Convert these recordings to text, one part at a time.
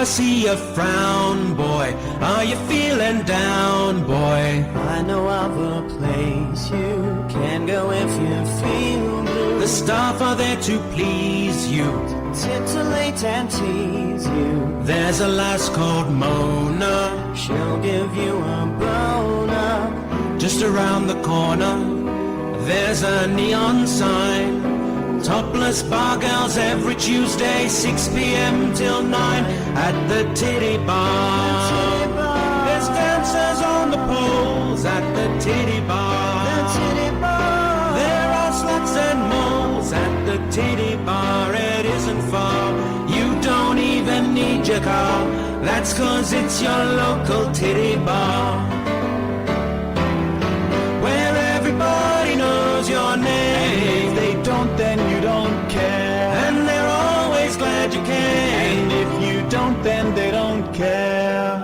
I see a frown, boy. Are you feeling down, boy? I know of a place you can go if you feel blue. The staff are there to please you, Titillate and tease you. There's a lass called Mona, She'll give you a boner. just around the corner. There's a neon sign. Topless bar girls every Tuesday, 6 p.m. till 9 at the Titty Bar. There's dancers on the poles at the Titty Bar. There are sluts and moles at the Titty Bar. It isn't far. You don't even need your car. That's 'cause it's your local Titty Bar, where everybody knows your name. If they don't, then you don't care. And they're always glad you came. And if you don't, then they don't care.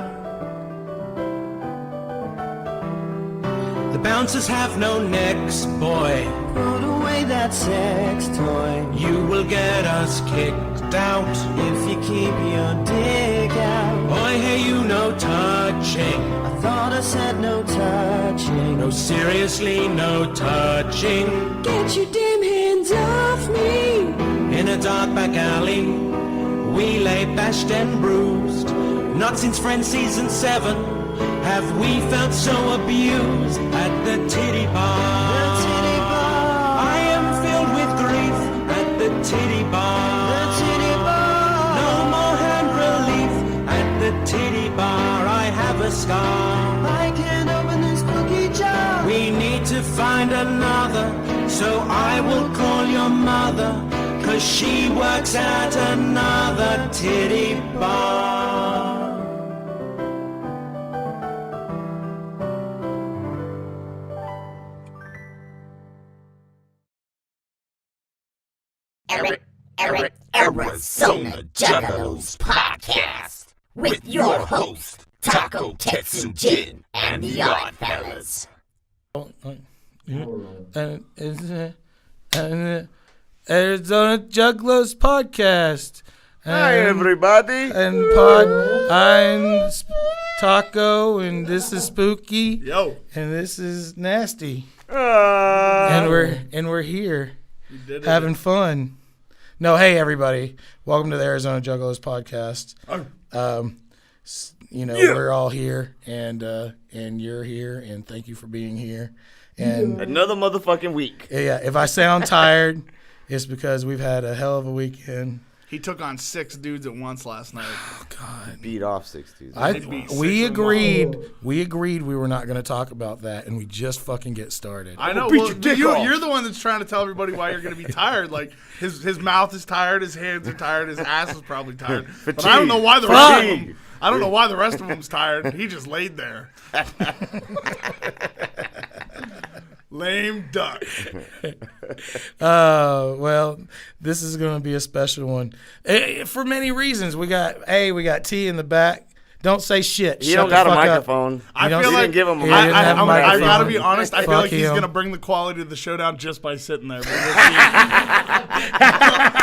The bouncers have no necks, boy. Put away that sex toy. You will get us kicked out If you keep your dick out. Boy, hey, you no touching. I thought I said no touching. No, seriously, no touching. Get your damn hands off me. In a dark back alley, we lay bashed and bruised. Not since Friends season 7 have we felt so abused at the Titty Bar. I am filled with grief at the Titty Bar. No more hand relief at the Titty Bar. I have a scar. I can't open this cookie jar. We need to find another, so I will call your mother, 'cause she works at another Titty Bar. Arizona Juggalos podcast with your host Taco Tetsujin and the Odd Fellas. Arizona Juggalos podcast. Hi, everybody. I'm Taco, and this is Spooky. Yo. And this is Nasty. And we're here having fun. No, hey everybody, welcome to the Arizona Juggalos podcast. We're all here, and you're here, and thank you for being here. And another motherfucking week. yeah, if I sound tired, it's because we've had a hell of a weekend. He took on 6 dudes at once last night. Oh God! Beat off 6 dudes. We agreed we were not going to talk about that, and we just fucking get started. I know. Beat Well, your dick off. you're the one that's trying to tell everybody why you're going to be tired. Like his mouth is tired, his hands are tired, his ass is probably tired. But I don't know why the rest of them. I don't know why the rest of them's tired. He just laid there. Lame duck. Well, this is going to be a special one for many reasons. We got T in the back. Don't say shit. He Shut don't the got a fuck up. microphone. I feel like give him a Yeah, microphone. I gotta be honest. I feel Fuck like he's him. gonna bring the quality of the showdown just by sitting there. But we'll see.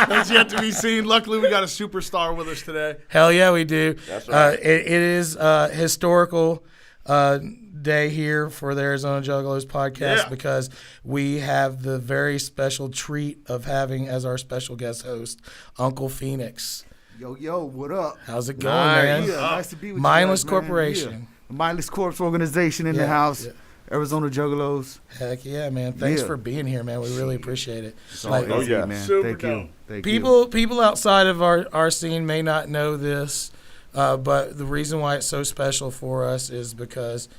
That's yet to be seen. Luckily, we got a superstar with us today. Hell yeah, we do. That's right. It is a historical day here for the Arizona Juggalos podcast because we have the very special treat of having as our special guest host Uncle Phoenix. Yo, what up? How's it going, man? Yeah, nice to be with Mindless you guys, man. Corporation. Yeah. Mindless Corpse organization in the house. Yeah. Arizona Juggalos. Heck yeah, man. Thanks Yeah. for being here, man. We really appreciate it. Oh, yeah. man. Super Thank you. dope. Thank you. People outside of our scene may not know this, but the reason why it's so special for us is because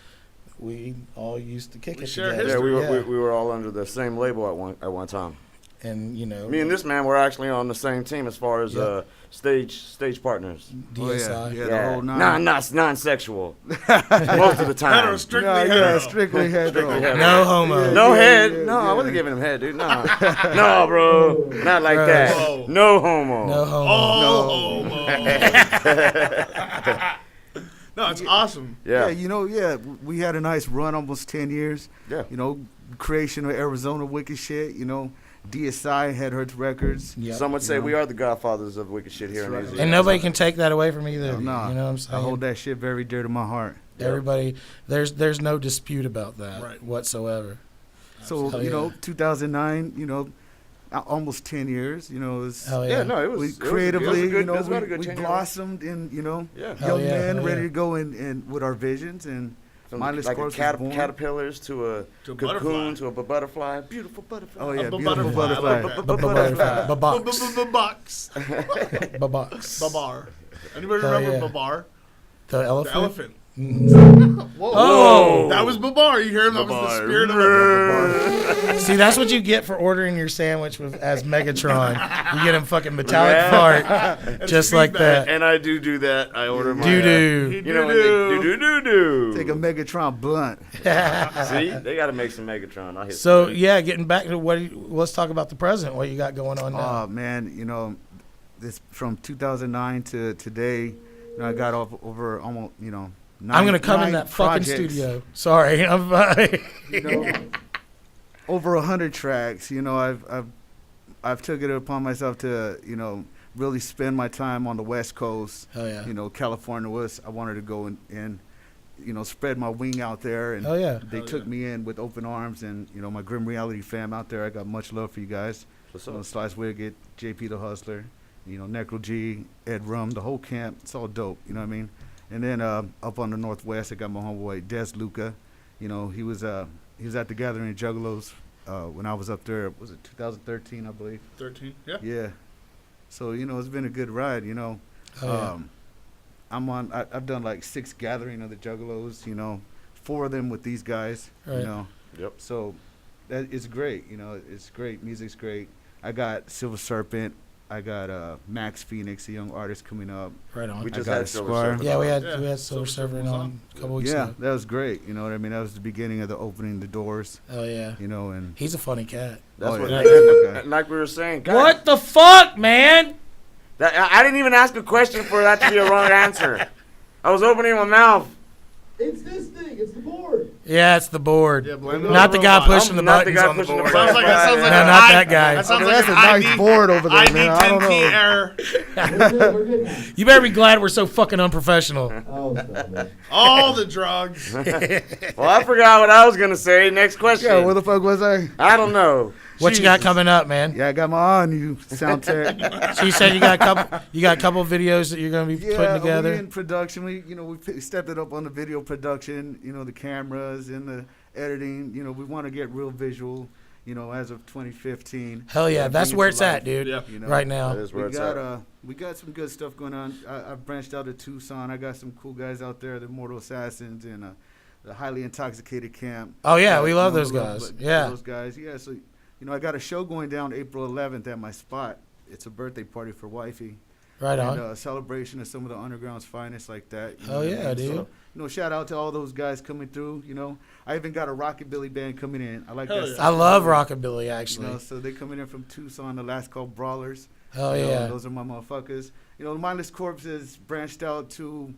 we all used to kick it share together. Yeah, we were all under the same label at one time. And Me and this man were actually on the same team as far as stage partners. DSI. Yeah, the whole nine. Non-sexual. Most of the time. Strictly Yeah, hetero. strictly hetero. No homo. No head. yeah, No, yeah. I wasn't giving him head, dude. No. No, bro. Not like that. Whoa. No homo. No homo. Oh, no, it's awesome. Yeah. We had a nice run, almost 10 years. Yeah. Creation of Arizona Wicked shit, DSI had Hurtz Records. Yep. Some would say we are the godfathers of wicked shit here in right. New Zealand. And nobody can take that away from either. No, You know what I'm saying? I hold that shit very dear to my heart. Everybody, there's no dispute about that whatsoever. So, Hell you know, yeah. 2009, you know, almost 10 years, you know, it was, Hell Yeah, yeah. no, it was we it was- creatively, it was a good, you know, it was about a good we 10 year. blossomed in, you know, Yeah. Hell young yeah, men hell ready yeah. to go in with our visions, and From Mindless like Corpse a was born. caterpillars to a To a cocoon butterfly. to a butterfly. Beautiful butterfly. Oh, yeah, A beautiful butterfly, I butterfly. like that. Babox. Box. Babox. Babar. Anybody Hell remember yeah. Babar? The The elephant. elephant. Whoa. Oh. That was Babar. You hear him? That was the spirit of the See, that's what you get for ordering your sandwich as Megatron. You get him fucking metallic fart, just like that. And I do that. I order my Doo doo. You know when they do. Take a Megatron blunt. See, they got to make some Megatron. I hit So yeah, getting back to let's talk about the present. What you got going on now? Oh, man, you know, this from 2009 to today, you know, I got over almost, you know, I'm gonna come in nine that fucking projects. studio. Sorry, I'm. You know, over 100 tracks. You know, I've took it upon myself to, you know, really spend my time on the West Coast. Hell yeah. You know, California I wanted to go and you know, spread my wing out there, and Hell yeah. they took me in with open arms, and you know, my Grim Reality fam out there, I got much love for you guys. What's You know, up? Slywicked, JP the Hustler, you know, Necro G, Ed Rum, the whole camp. It's all dope. You know what I mean? And then up on the Northwest, I got my homeboy Des Luca. You know, he was at the gathering of Juggalos when I was up there. Was it 2013, I believe? 13. Yeah. Yeah. So you know, it's been a good ride. You know, Oh, yeah. I've done like 6 gathering of the Juggalos. You know, 4 of them with these guys. Right. You know. Yep. So that is great. You know, it's great. Music's great. I got Silver Serpent. I got Max Phoenix, a young artist coming up. Right on. We just got had a Silver Squire. Surfer. Yeah, we had Yeah, Silver Silver Surfer Surfer was on a couple weeks Yeah, ago. that was great. You know what I mean? That was the beginning of the opening the doors. Oh yeah. You know, and He's a funny cat. That's Oh, what. yeah. Like, like we were saying. God, What the fuck, man? I didn't even ask a question for that to be a wrong answer. I was opening my mouth. It's this thing. It's the board. Yeah, it's the board. Yeah, blame it on Not the the guy robot. pushing the Not the buttons guy on the pushing the board. buttons. Sounds like No, an not I- that guy. That sounds Okay, like that's an a nice ID board over there, ID man. I don't 10P know. error. We're good. We're good now. You better be glad we're so fucking unprofessional. Oh, stop it. All the drugs. Well, I forgot what I was gonna say. Next question. yeah, what the fuck was I? I don't know. What you got coming up, man? Yeah, I got my on you sound tech. So you said you got a couple videos that you're gonna be putting together. we in production. We stepped it up on the video production. You know, the cameras and the editing. You know, we want to get real visual. You know, as of 2015. Hell yeah, and that's bring it where to it's at, life, dude. Yeah. You know? Right That now. is where We it's got at. we got some good stuff going on. I've branched out to Tucson. I got some cool guys out there, the Immortal Assassins and the Highly Intoxicated Camp. Oh yeah, we love You know, those guys. love Yeah. those guys. Yeah, so you know, I got a show going down April 11th at my spot. It's a birthday party for wifey. Right And on. a celebration of some of the underground's finest like that. Hell what I yeah, mean? dude. So, you know, shout out to all those guys coming through. You know, I even got a rockabilly band coming in. I like Hell that. yeah. sound. I love rockabilly You actually. know, so they coming in from Tucson. The last called Brawlers. Hell You know, yeah. those are my motherfuckers. You know, the Mindless Corpse is branched out to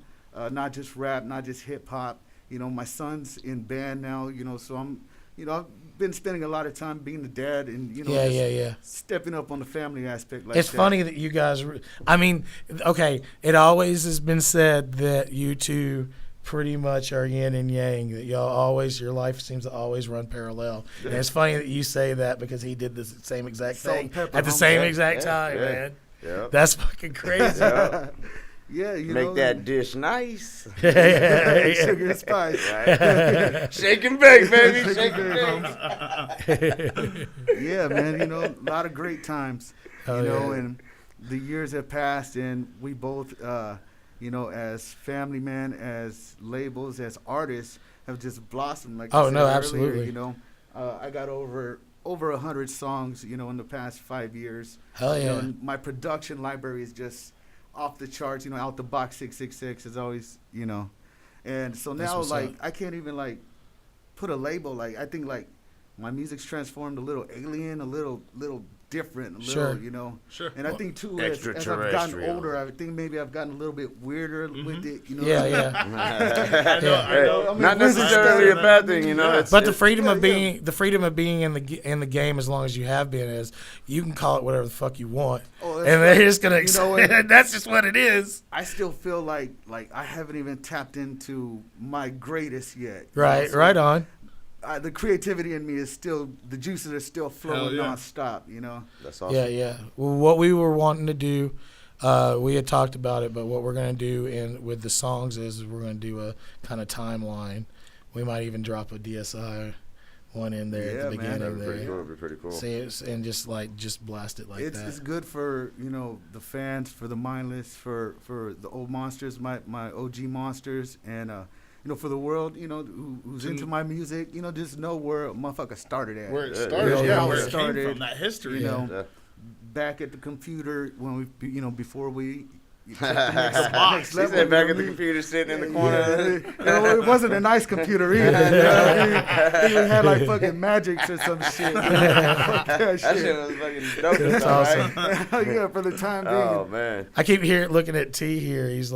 not just rap, not just hip hop. You know, my son's in band now. You know, so I've been spending a lot of time being the dad and you know, Yeah, just yeah. stepping up on the family aspect. Like It's that. funny that you guys. I mean, okay. It always has been said that you two pretty much are yin and yang. That y'all always, your life seems to always run parallel. And it's funny that you say that because he did the same exact Salt thing and pepper, at the homie. same Yeah, exact yeah, time, yeah. man. Yeah. That's fucking crazy. Yeah, you Make know, that dish nice. Yeah. sugar and spice. Right? Shake and bake, baby. Shake and bake. Yeah, man. You know, a lot of great times. Oh, you know, yeah. and the years have passed, and we both, you know, as family men, as labels, as artists, have just blossomed. Like Oh, I said no, earlier, absolutely. You know, I got over 100 songs, you know, in the past 5 years. Hell You know, yeah. and my production library is just off the charts. You know, out the box 666 is always, you know, and so That's now what's like up. I can't even like put a label. Like I think like my music's transformed a little alien, a little different, a little, Sure. you know. Sure. And I think too, as I've gotten Extraterrestrial. older, I think maybe I've gotten a little bit weirder with it, you know. Yeah. I know. I mean, Not wizards necessarily a stuff. bad thing, you know. But the freedom of being in the game, as long as you have been, is you can call it whatever the fuck you want, Oh, that's and right. they're just gonna You know what? that's just what it is. I still feel like I haven't even tapped into my greatest yet. Right, So, right on. the creativity in me is still, the juices are still flowing Hell yeah. nonstop, you know. That's awesome. Yeah. Well, what we were wanting to do, we had talked about it, but what we're gonna do with the songs is we're gonna do a kind of timeline. We might even drop a DSI one in there at the Yeah, man, beginning That'd be pretty there. cool. That'd be pretty cool. See it, and just blast it like It's that. good for, you know, the fans, for the mindless, for the old monsters, my OG monsters, and you know, for the world, you know, who's into my music, you know, just know where a motherfucker started at. Where it Yeah, started, yeah, where yeah. it Started, came from, that history. You know, Yeah. back at the computer when we, you know, before we. He said back at the computer sitting in the corner. You know, it wasn't a nice computer either. You know? I mean, it had like fucking magics or some shit. You know? Fuck that That shit shit. was fucking dope. That's though, awesome. right? Yeah, for the time being. Oh man. I keep looking at T here. He's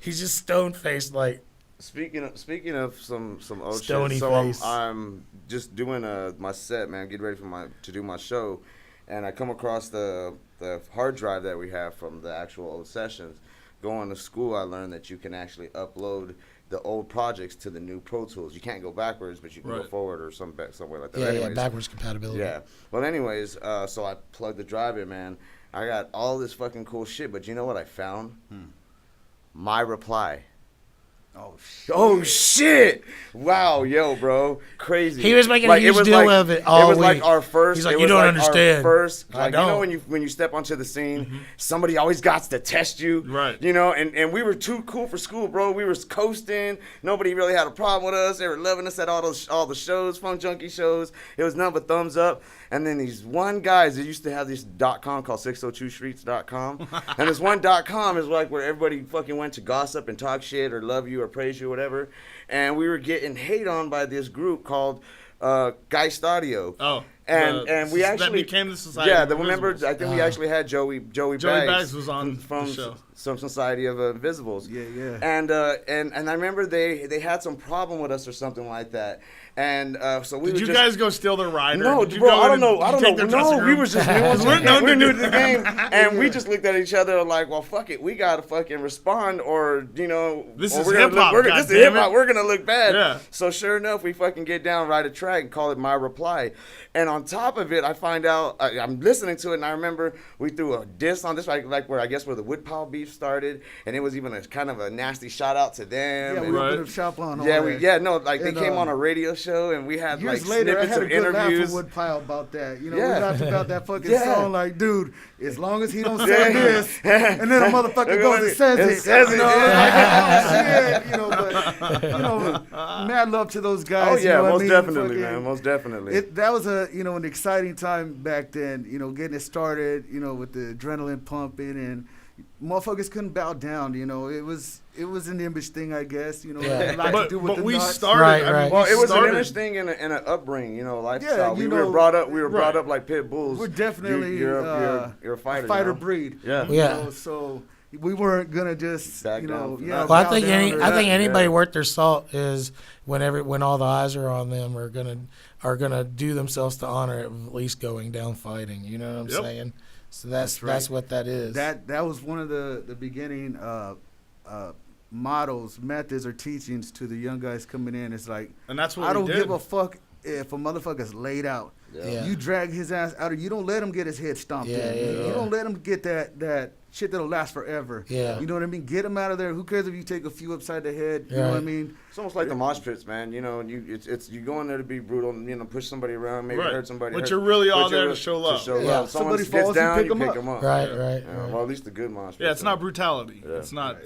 just stone faced like. Speaking of some old Stony shit, so face. I'm just doing my set, man. Getting ready to do my show, and I come across the hard drive that we have from the actual old sessions. Going to school, I learned that you can actually upload the old projects to the new Pro Tools. You can't go backwards, but you can go forward or somewhere like that. Yeah, Anyways, backwards compatibility. Yeah. Well, anyways, so I plugged the drive in, man. I got all this fucking cool shit, but you know what I found? My Reply. Oh shit. Oh shit! Wow, yo, bro, crazy. He was making a huge deal of it all It was week. like our first. He's like, it "You was don't like understand." Our first, I like, you know, don't. when you step onto the scene, somebody always got to test you, Right. You know, and we were too cool for school, bro. We were coasting. Nobody really had a problem with us. They were loving us at all the shows, Funk Junkie shows. It was nothing but thumbs up. And then these one guys that used to have this .com called 602streets.com, and this one .com is like where everybody fucking went to gossip and talk shit or love you or praise you or whatever. And we were getting hate on by this group called Geist Audio. Oh. And we actually that became the Society. Yeah, of remember Invisibles. I think we actually had Joey Bags was on from the show. some Society of Invisibles. Yeah. And I remember they had some problem with us or something like that. And so we Did you just, guys go steal their rider? No, Did you bro, go I in don't and know. take their dressing No, we room? was just new. We're new to the game, and we Yeah. just looked at each other like, well, fuck it, we gotta fucking respond, or you know, This or is we're gonna hip-hop, look- we're gonna- This is goddammit. hip hop. We're gonna look bad. Yeah. So sure enough, we fucking get down, write a track, and call it My Reply. And on top of it, I find out I'm listening to it, and I remember we threw a diss on this, like where I guess where the Woodpile beef started, and it was even a kind of a nasty shout out to them. Yeah, and- we Right. opened up shop on all yeah, that. they And, came on a radio show, and we had like Years later, I snippets had a of good laugh interviews. with Woodpile about that. You know, Yeah. we laughed about that fucking Yeah. song. Like, dude, as long as he don't say Yeah. this, and then a motherfucker goes and says And it. says it, You know, yeah. like, oh shit. You know, but you know, mad love to those guys. Oh you yeah, know what I most mean? definitely, Fucking- man, most definitely. That was an exciting time back then. You know, getting it started. You know, with the adrenaline pumping and. Motherfuckers couldn't bow down, you know. It was an image thing, I guess. You know, Yeah. it had a lot to But, do with but the we nuts. started. Right, I mean, right. we Well, it was started, an image thing and an upbringing, you know, lifestyle. Yeah, we you were know, brought right. up like pit bulls. We're definitely you're a fighter. a fighter now. breed. Yeah. You Yeah. know, so we weren't gonna just Back you down know from yeah. that. Well, I bow think down or- I think anybody Yeah. worth their salt is when all the eyes are on them are gonna do themselves to honor at least going down fighting. You know what I'm Yep. saying? So that's right. what that is. that was one of the beginning models, methods, or teachings to the young guys coming in. It's like and that's what I don't we did. give a fuck if a motherfucker's laid out. Yeah. You drag his ass out, or you don't let him get his head stomped Yeah, in. yeah, You yeah. don't let him get that shit that'll last forever. Yeah. You know what I mean? Get him out of there. Who cares if you take a few upside the head? You know what I Right. mean? It's almost like the mosh pits, man. You know, you go in there to be brutal, you know, push somebody around, maybe Right. hurt somebody. But you're really all but you're there to show love. Yeah. If someone Somebody gets falls, you down, pick you 'em pick up. them up. right, Yeah. right. Yeah, well, at least the good mosh pits. Yeah, it's not brutality. Yeah. It's not.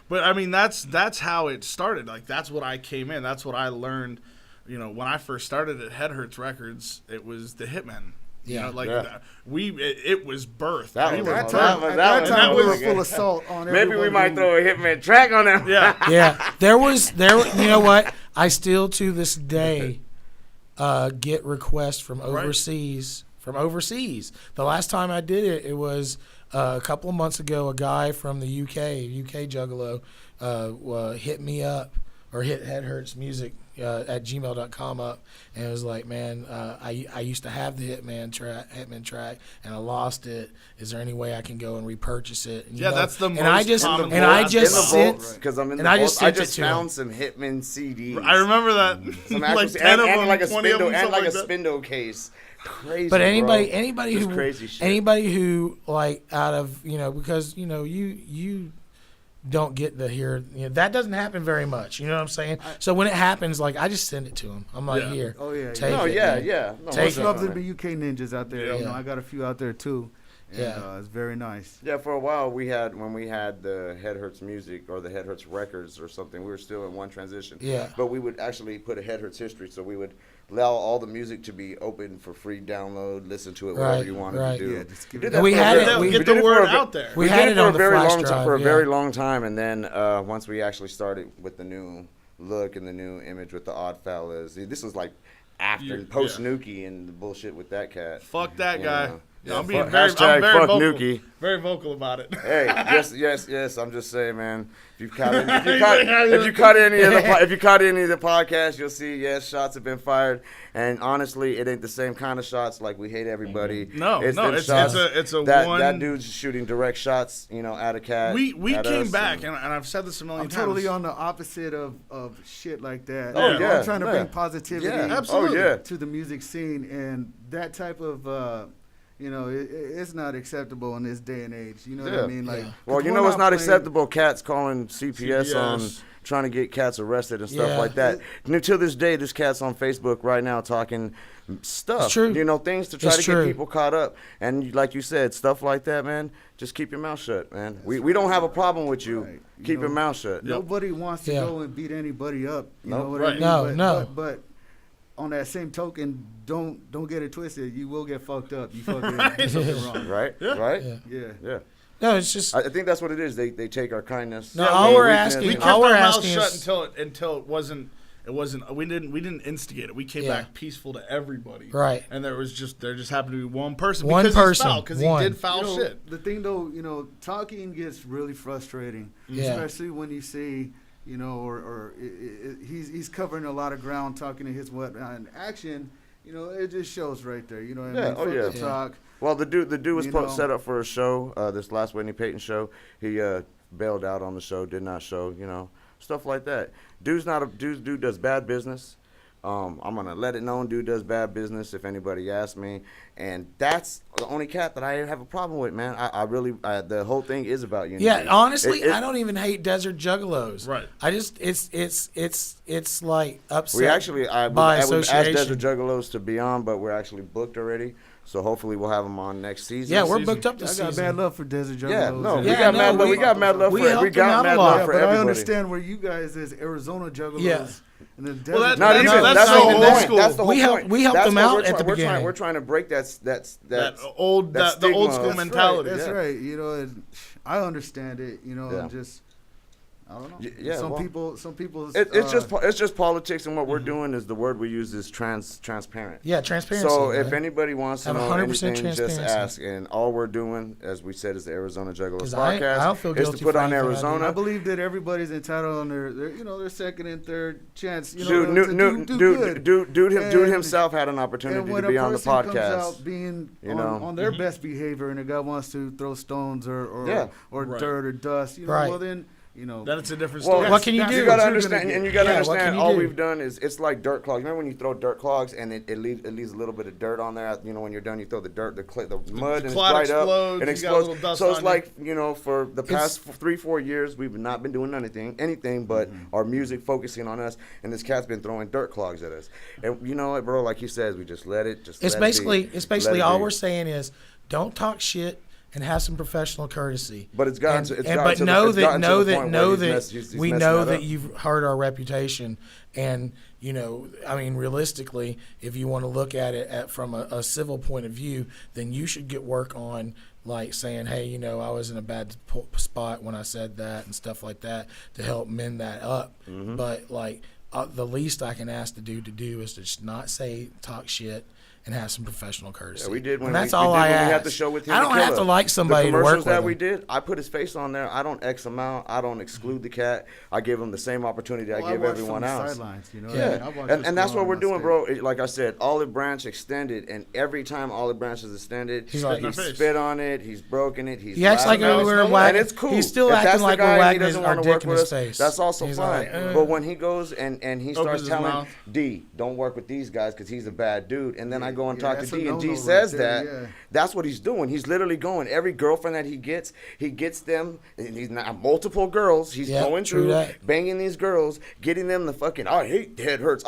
But I mean, that's how it started. Like that's what I came in. That's what I learned. You know, when I first started at Hurtz Records, it was the Hitmen. You Yeah. know, like Yeah. it was birthed. That We was were At Well, that that time, was- at that that was- time that we were was- full of salt on Maybe everyone we might who- throw a Hitman track on them. Yeah. Yeah, there. You know what? I still to this day get requests from overseas. From overseas. The last time I did it, it was a couple of months ago. A guy from the UK Juggalo, hit me up or hit Hurtz Music at gmail.com up, and it was like, man, I used to have the Hitman track, and I lost it. Is there any way I can go and repurchase it? And, that's the most common. And I just sent because I'm in the and I vault. just I sent just it to found him. some Hitman CDs. I remember that. Some Like actual, 10 of and them, like a 20 of spindle them, and something like a that. spindle case. Crazy. But bro. anybody Just who crazy shit. anybody who like out of because you don't get to hear that doesn't happen very much. You know what I'm saying? So when it happens, like I just send it to him. I'm like, here. Oh yeah. Take No, it, yeah, man. yeah. No, Take Much it. love to the UK ninjas out there. Yeah. You know, I got a few out there too. And, Yeah. it's very nice. Yeah, for a while when we had the Head Hurtz music or the Head Hurtz records or something, we were still in one transition. Yeah. But we would actually put a Head Hurtz history, so we would allow all the music to be open for free download, listen to it, whatever Right, you wanted right. to do. Yeah, just give We it did up. that We for a had very- it- we Get did the it for word a ve- out there. We did had it it for on a the very flash long drive, time, for a yeah. very long time, and then once we actually started with the new look and the new image with the Odd Fellas, this was like after post Nuki and the bullshit with that cat. Fuck that You guy. know. Yeah, I'm Fuck- very hashtag fuck vocal. Nuki. Very vocal about it. Hey, yes. I'm just saying, man. If you caught any of the podcasts, you'll see shots have been fired. And honestly, it ain't the same kind of shots. Like we hate everybody. No, them it's shots a that one. that dude's shooting direct shots, at a cat. We at came us, back, and I've said this a million I'm times. totally on the opposite of shit like that. Oh, You know, yeah, I'm trying to yeah. bring positivity Yeah, Absolutely. Oh yeah. to the music scene, and that type of it's not acceptable in this day and age. You know what Yeah. I mean? Like, Well, 'cause you we're know it's not playing- acceptable. Cats calling CPS on CPS. trying to get cats arrested and stuff Yeah. like that. And until this day, this cat's on Facebook right now talking stuff. It's true. Things to try It's to true. get people caught up. And like you said, stuff like that, man. Just keep your mouth shut, man. We don't have a problem with you. Right. You Keep know, your mouth shut. Nobody wants to Yeah. go and beat anybody up. You Nope. know what Right. I mean? No, but, no. But on that same token, don't get it twisted. You will get fucked up. You fucking do something wrong. Right? Yeah. Right? Yeah. Yeah. Yeah. No, it's just I think that's what it is. They take our kindness. No, our all we're weakness. asking- We kept all we're our mouths asking shut is- until it wasn't. We didn't instigate it. We came Yeah. back peaceful to everybody. Right. And there just happened to be one person. One because person, because he one. did foul You know, shit. The thing though, talking gets really frustrating, Yeah. especially when you see, he's covering a lot of ground talking to his whatnot. In action, it just shows right there. You know what I Yeah, mean? oh, Fuck yeah. the talk. Well, the dude was You know. set up for a show. This last Whitney Payton show, he bailed out on the show, did not show. Stuff like that. Dude does bad business. I'm gonna let it known. Dude does bad business. If anybody asks me, and that's the only cat that I have a problem with, man. I really, the whole thing is about unity. yeah. Honestly, It- I don't even hate Desert Juggalos. Right. I just it's like upset. We actually, I by would ask association. Desert Juggalos to be on, but we're actually booked already. So hopefully we'll have them on next season. Yeah, we're season. booked up I this got season. bad love for Desert Juggalos. Yeah, no, and- we Yeah, got no, mad love. we- We got mad love we for it. helped We got them out mad a love lot. Yeah, for but I everybody. understand where you guys is Arizona Juggalos. Yeah. And then Well, Desert Not That's even. so- That's so not even the old point. school. That's the whole We helped- point. we helped That's them what out we're at the trying- beginning. We're trying to break that That old that the old stigma. school That's mentality. That's yeah. right. And I understand it. Yeah. And just I don't know. Yeah, some well, people's. It's just politics, and what we're doing is the word we use is transparent. Yeah, transparency. So if man. anybody wants to Have know 100% anything, just transparency. ask. And all we're doing, as we said, is the Arizona Juggalos 'Cause I podcast. don't feel is guilty to put for on anything I do. Arizona. I believe that everybody's entitled on their second and third chance. Dude, to do good. dude And- himself had an And opportunity when to be a on the person comes podcast. out being You know? on their best behavior, and a guy wants to throw stones or Yeah. Right. dirt or dust, Right. well then Then it's a different Well, story. What can you that's do? You what gotta you're understand, gonna and get. you gotta Yeah, what can understand. you All do? we've done is it's like dirt clogs. Remember when you throw dirt clogs and it leaves a little bit of dirt on there. When you're done, you throw the dirt, the mud, and it's clod dried up explodes, and you got a explodes. little dust So it's on like for the past 3-4 years, we've not been doing anything but our music focusing on us. And this cat's been throwing dirt clogs at us. And you know what, bro? Like he says, we just let it. It's basically Let it all be. we're saying is don't talk shit and have some professional courtesy. But it's gotten to- it's gotten but to the- know it's that gotten to know the that point know where that he's we messing know that that up. you've hurt our reputation, and I mean realistically, if you want to look at it from a civil point of view, then you should get work on like saying, hey, I was in a bad spot when I said that and stuff like that to help mend that up. Mm-hmm. But like the least I can ask the dude to do is to just not talk shit and have some professional courtesy. Yeah, we did when and that's we all did I when ask. we had the show with him. I don't have to like somebody to work with. The commercials that him. we did, I put his face on there. I don't X him out. I don't exclude the cat. I give him the same opportunity I give everyone else. Sidelines, you know? Yeah, I watch and that's what we're doing, stage. bro. Like I said, Olive Branch extended, and every time Olive Branch is extended, He's like- he's spit on it, he's broken it, he's He acts like laughing. we're and wagging. it's cool. He's still If acting that's the like guy we're and he wagging doesn't our wanna dick work in with his us, face. that's also He's fine. like, But when he goes and he starts his telling mouth. D, don't work with these guys because he's a bad dude, and then I go and Yeah, talk to that's a D, and D no-no says right there, that. yeah. That's what he's doing. He's literally going. Every girlfriend that he gets them, and he's not multiple girls. He's Yeah, going true through, that. banging these girls, getting them the fucking, I hate head hurts,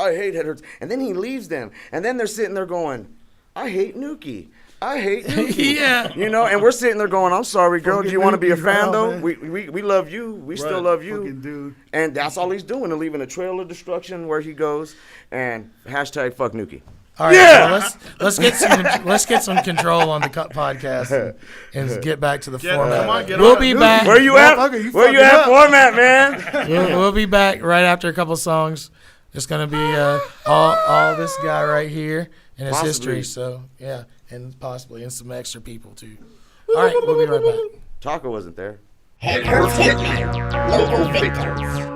and then he leaves them, and then they're sitting there going, I hate Nuki. I hate Nuki. Yeah. You know, and we're sitting there going, I'm sorry, girl. Do you want to be a Nuki, fan, though? man. We love you. We still love you. Fucking dude. And that's all he's doing, and leaving a trail of destruction where he goes, and hashtag fuck Nuki. All right, so let's get some control on the podcast and get back to the format. come on, get we'll on be it. back. Where you at? Motherfucker, you Where you fucking at, up. format, man? We'll be back right after a couple songs. It's gonna be all this guy right here and his Possibly. history. So yeah, and possibly and some extra people too. All right, we'll be right back. Taco wasn't there. It hurts Hitmen, local victims.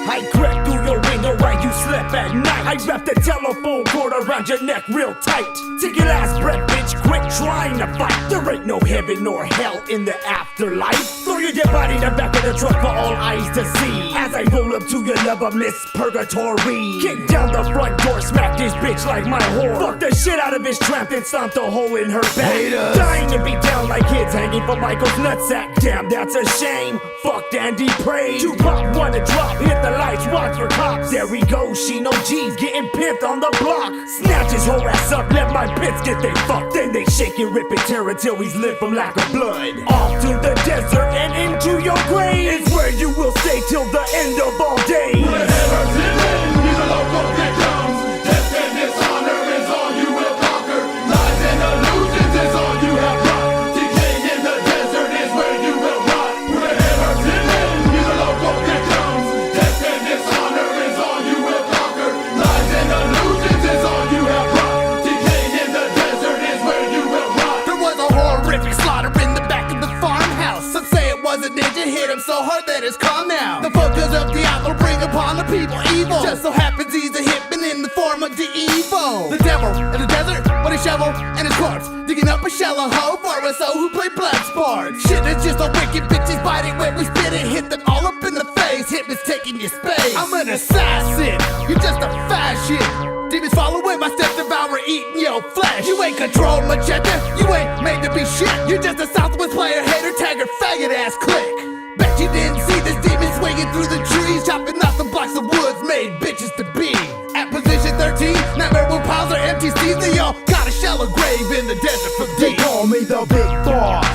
I crept through your window while you slept at night. I wrapped the telephone cord around your neck real tight. Take your last breath, bitch, quit trying to fight. There ain't no heaven nor hell in the afterlife. Throw your dead body in the back of the truck for all eyes to see. As I roll up to your loveless purgatory. Kick down the front door, smack this bitch like my whore. Fuck the shit out of his tramp and stomped a hole in her back. Dying to be down like kids hanging from Michael's nutsack. Damn, that's a shame. Fucked and depraved. You pop, wanna drop, hit the lights, watch for cops. There we go, she no G's, getting pimped on the block. Snatch his whole ass up, let my bits get they fucked. Then they shake and rip and tear until he's lit from lack of blood. Off to the desert and into your grave is where you will stay till the end of all days. There was a horrific slaughter in the back of the farmhouse. Some say it was a ninja hit him so hard that it's come out. The focus of the apple bring upon the people evil. Just so happens he's a hitman in the form of the evil. The devil in the desert with a shovel and his corpse, digging up a shallow hole for us all who play blood sports. Shit is just a wicked bitches biting when we spit it, hit them all up in the face. Hitman's taking your space. I'm an assassin, you're just a fashion. Demons following my steps, devour, eating your flesh. You ain't controlled machete, you ain't made to be shit. You just a Southwest player, hater, tagger, faggot ass click. Bet you didn't see this demon swinging through the trees, chopping off the blocks of woods made bitches to be. At position 13, nightmare will piles are empty seas. They all got a shallow grave in the desert for They deep. call me the big boss.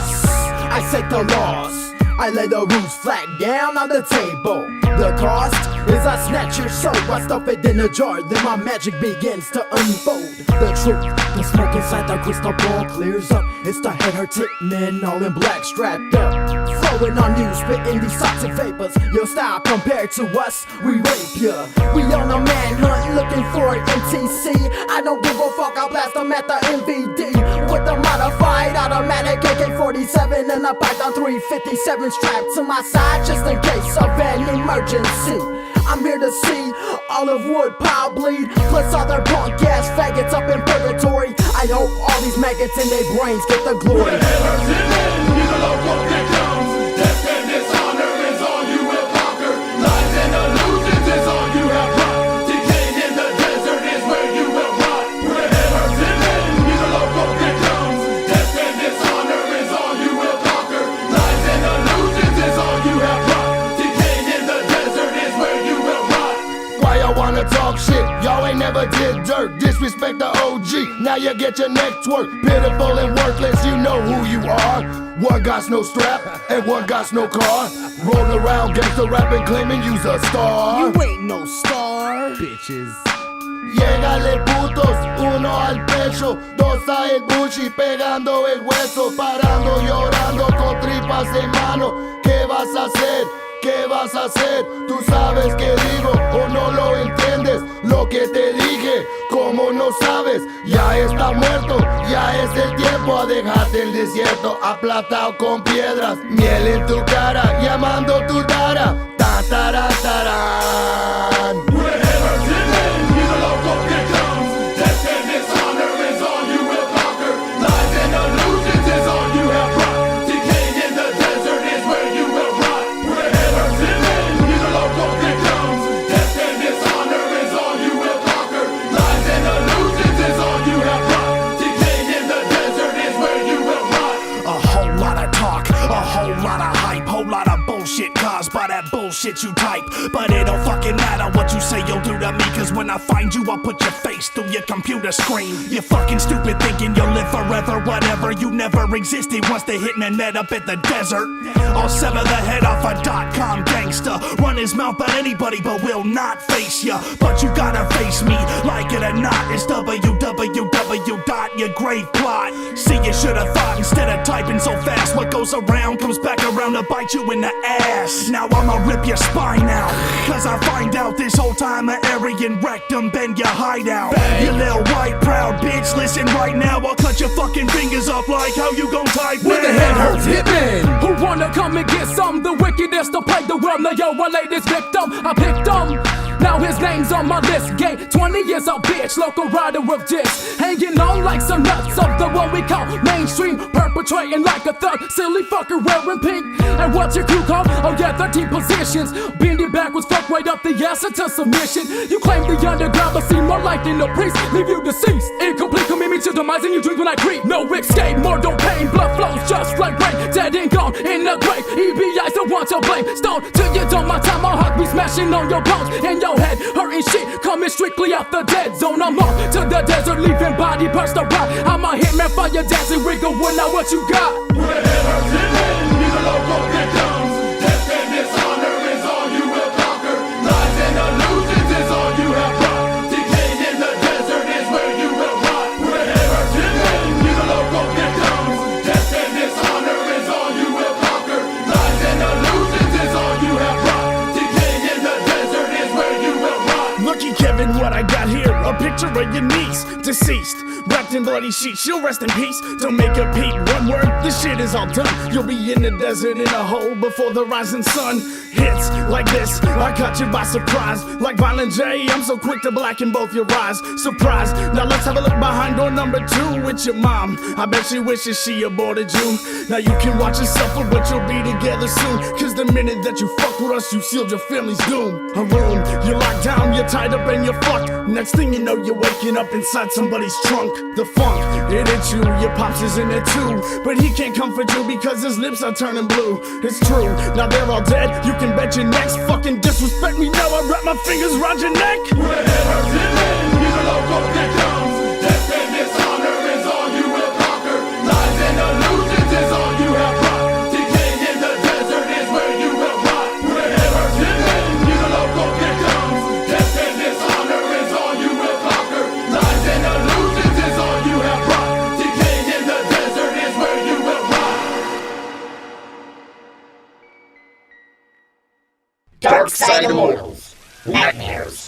I set the laws. I lay the rules flat down on the table. The cost is I snatch your soul, I stuff it in a jar, then my magic begins to unfold. The truth, the smoke inside the crystal ball clears up. It's the head hurt hitmen, all in black strapped up. Flowing on you, spitting these toxic vapors. Your style compared to us, we rape ya. We on a manhunt looking for an MTC. I don't give a fuck, I'll blast them at the MVD. With a modified automatic AK-47 and a Python 357 strapped to my side just in case of an emergency. I'm here to see all of wood pile bleed, plus all their punk ass faggots up in purgatory. I hope all these maggots in their brains get the glory. talk shit, y'all ain't never did dirt. Disrespect the OG, now you get your neck twerked. Pitiful and worthless, you know who you are. One got no strap, and one got no car. Roll around gangster rapping, claiming you's a star. You ain't no star, bitches. Llegale putos, uno al pecho, dos a el buchi, pegando el hueso, parando, llorando con tripas en mano. ¿Qué vas a hacer? ¿Qué vas a hacer? Tú sabes que digo o no lo entiendes. Lo que te dije, como no sabes, ya está muerto. Ya es el tiempo a dejarte el desierto, aplatado con piedras, miel en tu cara, llamando tu tara. Ta tara tarán. Caused by that bullshit you type. But it don't fucking matter what you say you'll do to me, cause when I find you I'll put your face through your computer screen. You fucking stupid thinking you'll live forever, whatever. You never existed once the hitman met up at the desert. I'll sever the head off a .com gangster, run his mouth at anybody but will not face ya. But you gotta face me, like it or not. It's www. Your grave plot. See, you should've thought instead of typing so fast. What goes around comes back around to bite you in the ass. Now I'ma rip your spine out, cause I find out this whole time an Aryan rectum been your hideout. Fang. You little white proud bitch, listen right now, I'll cut your fucking fingers off like how you gon' type with the head hurts Hitmen. Who wanna come and get some? The wickedest to plague the world. Now yo, our latest victim, I picked him. Now his name's on my list. Gay 20 years old bitch, local rider with dicks, hanging on like some nuts of the one we call mainstream, perpetrating like a thug, silly fucker wearing pink. And what's your crew called? Oh yeah, 13 positions, bending backwards, fuck right up the ass into submission. You claim the underground, but seem more like in the priest, leave you deceased. Incomplete commitment to demise and you drink when I creep. No escape, mortal pain, blood flows just like rain, dead and gone in the grave. EBI's the one to blame. Stone till you don't, my time, I'll hug me smashing on your bones and your head hurting shit, coming strictly out the dead zone. I'm off to the desert, leaving body burst around. I'm a hitman, fire dancing, wiggle, well, now what you got? Whatever's hitmen, you the local victims. Death and dishonor is all you will conquer. Lies and illusions is all you have brought. Decaying in the desert is where you will rot. Whatever's hitmen, you the local victims. Death and dishonor is all you will conquer. Lies and illusions is all you have brought. Decaying in the desert is where you will rot. Looky Kevin, what I got here, a picture of your niece, deceased, wrapped in bloody sheets, she'll rest in peace. Don't make a peep, one word, this shit is all done. You'll be in the desert in a hole before the rising sun hits. Like this, I caught you by surprise. Like Violent J, I'm so quick to blacken both your eyes. Surprise, now let's have a look behind door number 2 with your mom. I bet she wishes she aborted you. Now you can watch yourself, but you'll be together soon. Cause the minute that you fucked with us, you sealed your family's doom. A room, you're locked down, you're tied up and you're fucked. Next thing you know, you're waking up inside somebody's trunk. The funk, it hit you, your pops is in it too. But he can't comfort you because his lips are turning blue. It's true, now they're all dead, you can bet your next. Fucking disrespect me, now I wrap my fingers around your neck. Whatever's hitmen, you the local victims. Death and dishonor is all you will conquer. Lies and illusions is all you have brought. Decaying in the desert is where you will rot. Whatever's hitmen, you the local victims. Death and dishonor is all you will conquer. Lies and illusions is all you have brought. Decaying in the desert is where you will rot. DarkSide Immortals. Nightmares.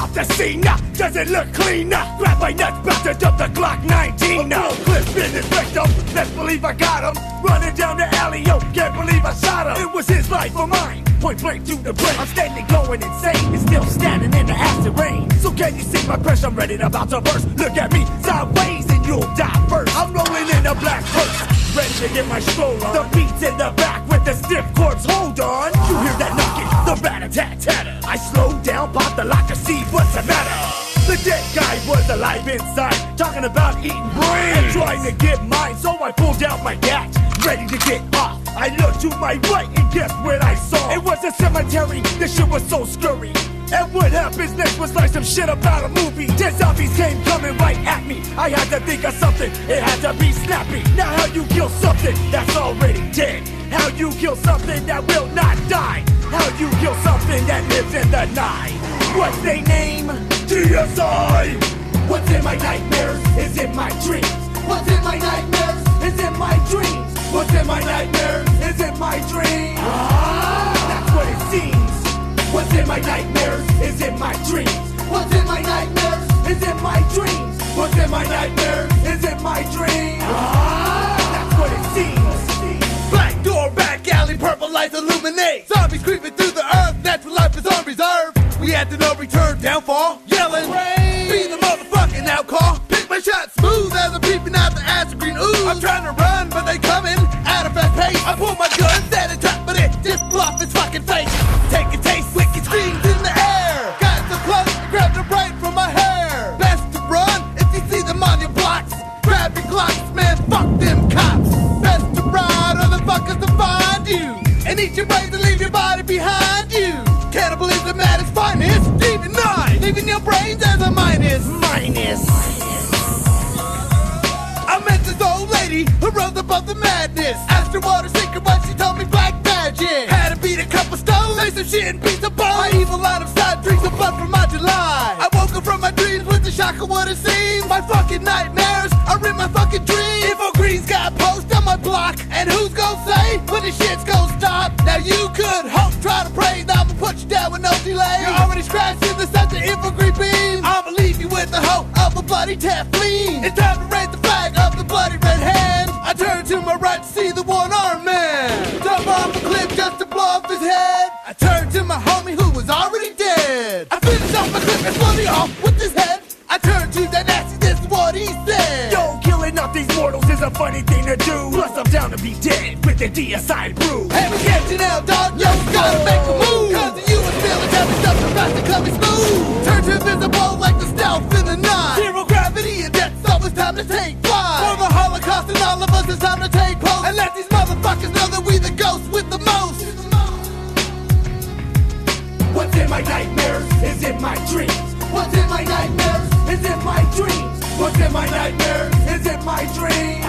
off the scene. Does it look clean? Grab my nuts, about to dump the Glock 19. Clip in his victim, let's believe I got him. Running down the alley, yo, can't believe I shot him. It was his life or mine, point blank to the brain. I'm standing going insane, and still standing in the acid rain. So can you see my pressure? I'm ready to about to burst. Look at me sideways and you'll die first. I'm rolling in a black hearse, ready to get my stroll on. The beat's in the back with the stiff corpse, hold on. You hear that knocking, the rat-a-tat-tatter. I slow down, pop the lock to see what's the matter. The dead guy was alive inside, talking about eating brains and trying to get mine. So I pulled out my gat, ready to get off. I looked to my right and guess what I saw? It was a cemetery, this shit was so scurry. And what happens next was like some shit about a movie. 10 zombies came coming right at me. I had to think of something, it had to be snappy. Now how you kill something that's already dead? How you kill something that will not die? How you kill something that lives in the night? What's their name? DSI! What's in my nightmares is in my dreams. What's in my nightmares is in my dreams. What's in my nightmares is in my dreams. That's what it seems. What's in my nightmares is in my dreams. What's in my nightmares is in my dreams. What's in my nightmares is in my dreams. That's what it seems. Black door, back alley, purple lights illuminate. Zombies creeping through the earth, natural life is on reserve. We had to no return, downfall, yelling, rain. Be the motherfucking outcall. Pick my shot smooth as I'm peeping out the acid green ooze. I'm trying to run, but they coming at a fast pace. I pull my gun, set it trap, but it just bluff its fucking face. Take a taste, wicked screams in the air. Got so close, grabbed the right from my hair. Best to run if you see them on your blocks. Grab your Glocks, man, fuck them cops. Best to ride or the fuckers to find you. And eat your brains and leave your body behind you. Cannibalism at its finest, demon nine, leaving your brains as a minus. I met this old lady who rose above the madness. Asked her water secret, but she told me black magic. Had to beat a couple stones, lay some shit and beat the bone. My evil line of sight drinks the blood from my July. I woke up from my dreams with the shock of what it seems. My fucking nightmares are in my fucking dreams. Info Green's got a post on my block, and who's gonna say when the shit's gonna stop? Now you could hope, try to pray, now I'ma put you down with no delay. You're already scratched in the center info green beam. I'ma leave you with the hope of a bloody Teflon. It's time to raise the flag of the bloody red hand. I turn to my right to see the one-armed man. Jump off a cliff just to blow off his head. I turn to my homie who was already dead. I finish off my clip and bloody off with his head. I turn to that nasty, this is what he said. Yo, killing off these mortals is a funny thing to do. Plus I'm down to be dead with the DSI brew. Hey, we catching out, dog, yo, gotta make a move. Cause of you and feeling heavy stuff about to come smooth. Turn to invisible like the stealth in the night. Zero gravity and death, so it's time to take flight. For the Holocaust and all of us, it's time to take post. And let these motherfuckers know that we the ghosts with the most. What's in my nightmares is in my dreams. What's in my nightmares is in my dreams. What's in my nightmares is in my dreams.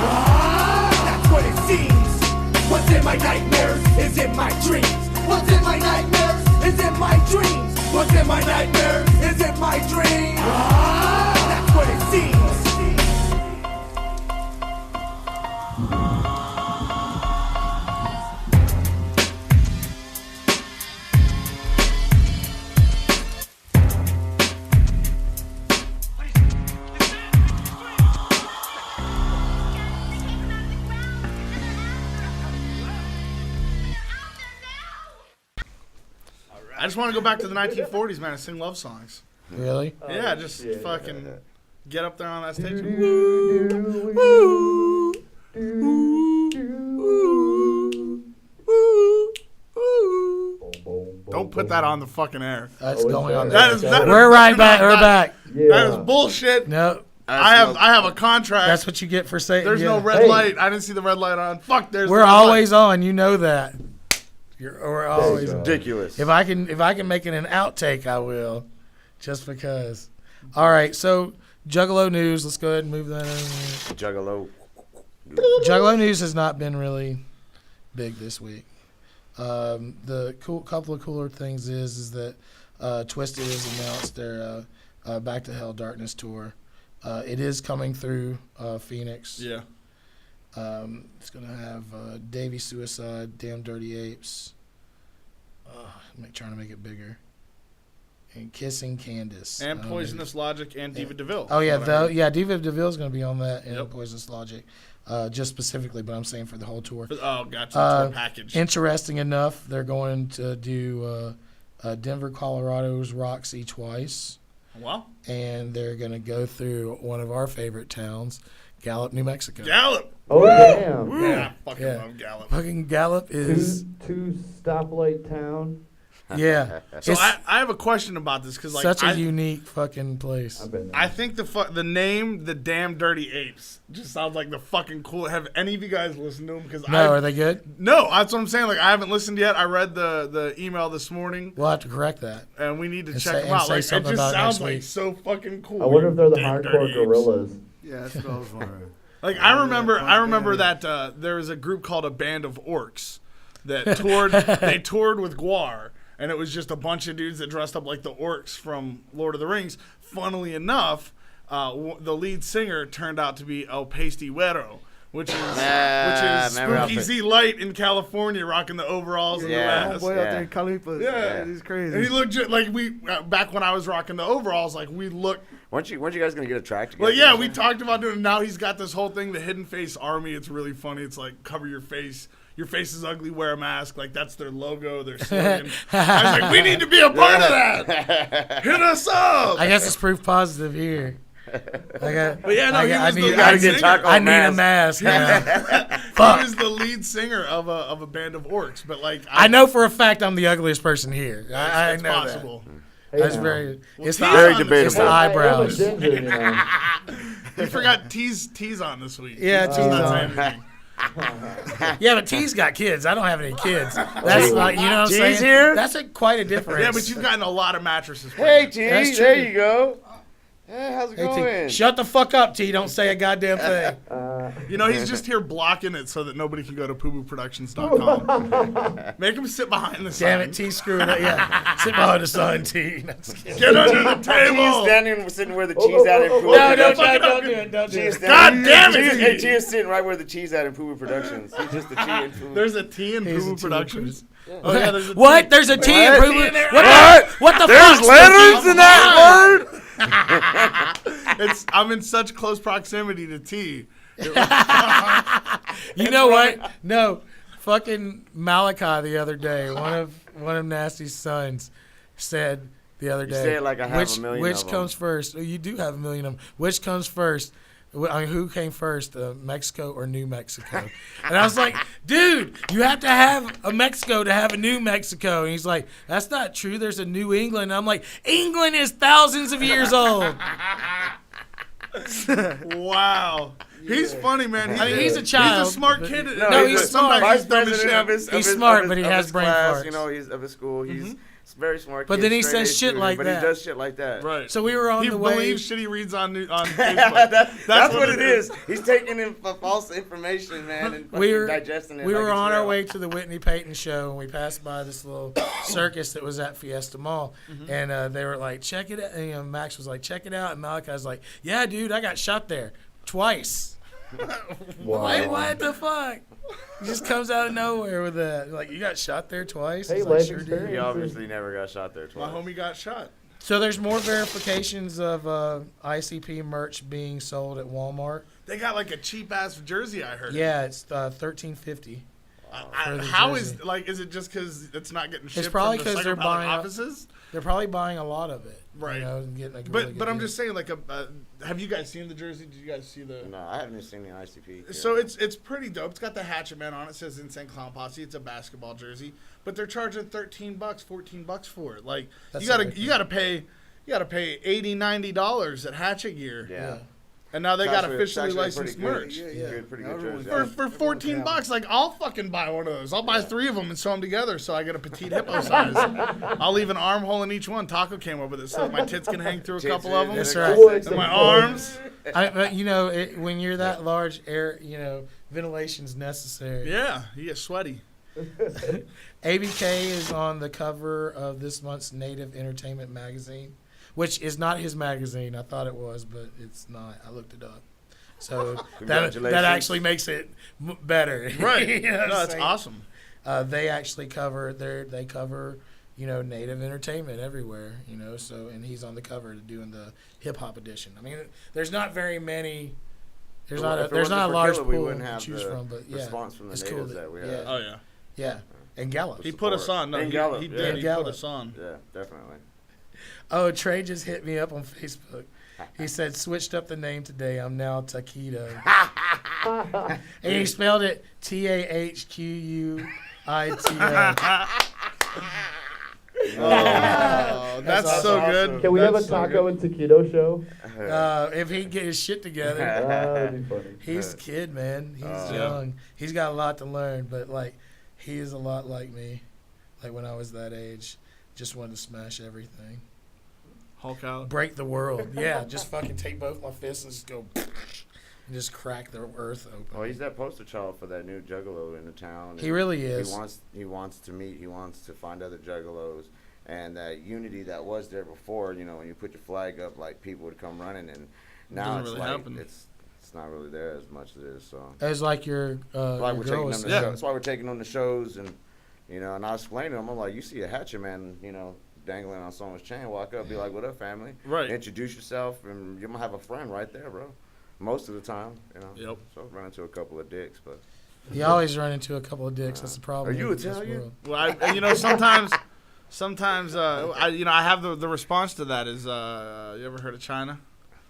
That's what it seems. What's in my nightmares is in my dreams. What's in my nightmares is in my dreams. What's in my nightmares is in my dreams. That's what it seems. I just want to go back to the 1940s, man, and sing love songs. Really? Yeah, just fucking get up there on that stage. And woo, woo, woo, woo, woo. Don't put that on the fucking air. That's going on. We're right back. We're back. That is bullshit. No. I have a contract. That's what you get for saying. There's no red light. I didn't see the red light on. Fuck. We're always on. You know that. We're always ridiculous. If I can make it an outtake, I will, just because. All right, so Juggalo news. Let's go ahead and move that over. Juggalo news has not been really big this week. The couple of cooler things is that Twisted has announced their Back to Hell Darkness tour. It is coming through Phoenix. Yeah. It's going to have Davey Suicide, Damn Dirty Apes. Trying to make it bigger. and Kissing Candace. And Poisonous Logic and Diva DeVille. Oh, yeah, Diva DeVille's going to be on that and Poisonous Logic. Just specifically, but I'm saying for the whole tour. Gotcha. Tour package. Interesting enough, they're going to do Denver, Colorado's Roxy twice. Wow. And they're going to go through one of our favorite towns, Gallup, New Mexico. Gallup! Oh, damn. Yeah, I fucking love Gallup. Fucking Gallup is... Two stoplight town. Yeah. So I have a question about this because such a unique fucking place. I think the name, the Damn Dirty Apes, just sounds like the fucking cool. Have any of you guys listened to them? Because are they good? No, that's what I'm saying. Like I haven't listened yet. I read the email this morning. We'll have to correct that, and we need to check them out. Like it just sounds like so fucking cool. I wonder if they're the hardcore gorillas. Yeah, that's what I was wondering. Like I remember that there was a group called a Band of Orcs that toured. They toured with Guar. And it was just a bunch of dudes that dressed up like the orcs from Lord of the Rings. Funnily enough, the lead singer turned out to be El Pasty Güero, which is Spooky Z Light in California, rocking the overalls and the mask. Boy out there in Calipas. Yeah, he's crazy. And he looked just like back when I was rocking the overalls, like we looked. Weren't you guys gonna get a track together? Well, yeah, we talked about doing it. Now he's got this whole thing, the Hidden Face Army. It's really funny. It's like cover your face. Your face is ugly, wear a mask. Like, that's their logo, their slogan. I was like, we need to be a part of that. Hit us up. I guess it's proof positive here. I need a mask. He was the lead singer of a band of orcs. But, like, I know for a fact I'm the ugliest person here. I know possible. That. That's very. It's very debatable. It's the eyebrows. You forgot T's on this week. Yeah, T's on. Yeah, but T's got kids. I don't have any kids. That's like, you know what I'm saying? T's here? That's quite a difference. Yeah, but you've gotten a lot of mattresses. Hey, T, there you go. Hey, how's it going? T, shut the fuck up, T. Don't say a goddamn thing. He's just here blocking it so that nobody can go to poobooproductions.com. Make him sit behind the sun. Damn it, T screwed up. Yeah, sit behind the sun, T. Get under the table. T's sitting where the cheese at in Pooboo Productions. Don't do it. God damn it. T is sitting right where the cheese at in Pooboo Productions. He's just the T in Pooboo. There's a T in Pooboo Productions. Oh, yeah, there's a what? T. There's a T in Pooboo? What the fuck? There's letters in that word? I'm in such close proximity to T. You know what? No, fucking Malachi the other day, one of Nasty's sons said the other day. You say it like I have a million Which of comes them. first? Oh, you do have a million of them. Which comes first? I mean, who came first, Mexico or New Mexico? And I was like, dude, you have to have a Mexico to have a New Mexico. And he's like, that's not true. There's a New England. And I'm like, England is thousands of years old. Wow. He's funny, man. He's a child. He's a smart kid. No, he's smart. Vice president He's smart, but he has brain farts. You know, he's of his school. He's very smart. But then he says shit like that. But he does shit like that. Right. So we were on the way. He believes shit he reads on Facebook. That's what it is. He's taking in false information, man, and digesting it. We were on real. our way to the Whitney Payton show, and we passed by this little circus that was at Fiesta Mall, and they were like, check it out. And, Max was like, check it out. And Malachi was like, yeah, dude, I got shot there twice. What the fuck? He just comes out of nowhere with that. Like, you got shot there twice? Hey, like, sure He obviously never got shot there twice. My homie got shot. So there's more verifications of ICP merch being sold at Walmart. They got like a cheap ass jersey, I heard. Yeah, it's $13.50. How is is it just because it's not getting shipped? It's probably because they're buying offices. They're probably buying a lot of it, right? You know, and getting a but I'm just saying, like, have you guys seen the jersey? Did you guys see the? No, I haven't seen the ICP. So it's pretty dope. It's got the Hatchet Man on it. It says Insane Clown Posse. It's a basketball jersey, but they're charging $13, $14 for it. Like, you gotta pay $80-$90 at Hatchet Gear. Yeah. And now they got officially licensed merch. Pretty good jersey. For $14, like, I'll fucking buy one of those. I'll buy 3 of them and sew them together so I get a petite hippo size. I'll leave an armhole in each one. Taco came up with it so that my tits can hang through a couple of them. That's right. And my arms. When you're that large, ventilation's necessary. Yeah, you get sweaty. ABK is on the cover of this month's Native Entertainment magazine, which is not his magazine. I thought it was, but it's not. I looked it up. So that actually makes it better. Right. You know no, that's awesome. They actually cover native entertainment everywhere, so, and he's on the cover doing the hip hop edition. I mean, there's not very many, there's not a large Killer, we pool wouldn't to have choose the from, but yeah. response from the it's natives cool that we yeah. have. Oh yeah. Yeah. And Gallows. He put us on. No, And he Gallup, did. yeah. He Gallup. put us on. Yeah, definitely. Oh, Trey just hit me up on Facebook. He said, switched up the name today. I'm now Taquito. And he spelled it Tahquito. Oh, that's so awesome. good. Can we have a That's so taco good. and taquito show? If he can get his shit together. That'd be funny. He's a kid, man. He's young. He's got a lot to learn, but he is a lot like me. Like when I was that age, just wanted to smash everything. Hulk out. Break the world. Yeah, just fucking take both my fists and just go and just crack the earth open. Well, he's that poster child for that new Juggalo in the town. He really is. He wants to meet. He wants to find other Juggalos, and that unity that was there before. When you put your flag up, like people would come running, and now Doesn't it's really like happen. it's not really there as much as it is. So As like your that's why your we're girl taking was them. saying. That's why we're taking them to shows, and and I explained to him, I'm like, you see a hatchet man, dangling on someone's chain, walk up, be like, what up, family? Right. Introduce yourself, and you're gonna have a friend right there, bro. Most of the time, Yep. So I've run into a couple of dicks, but. You always run into a couple of dicks. That's the problem. Are you with this Italian? world. Well, sometimes I have the response to that is you ever heard of China?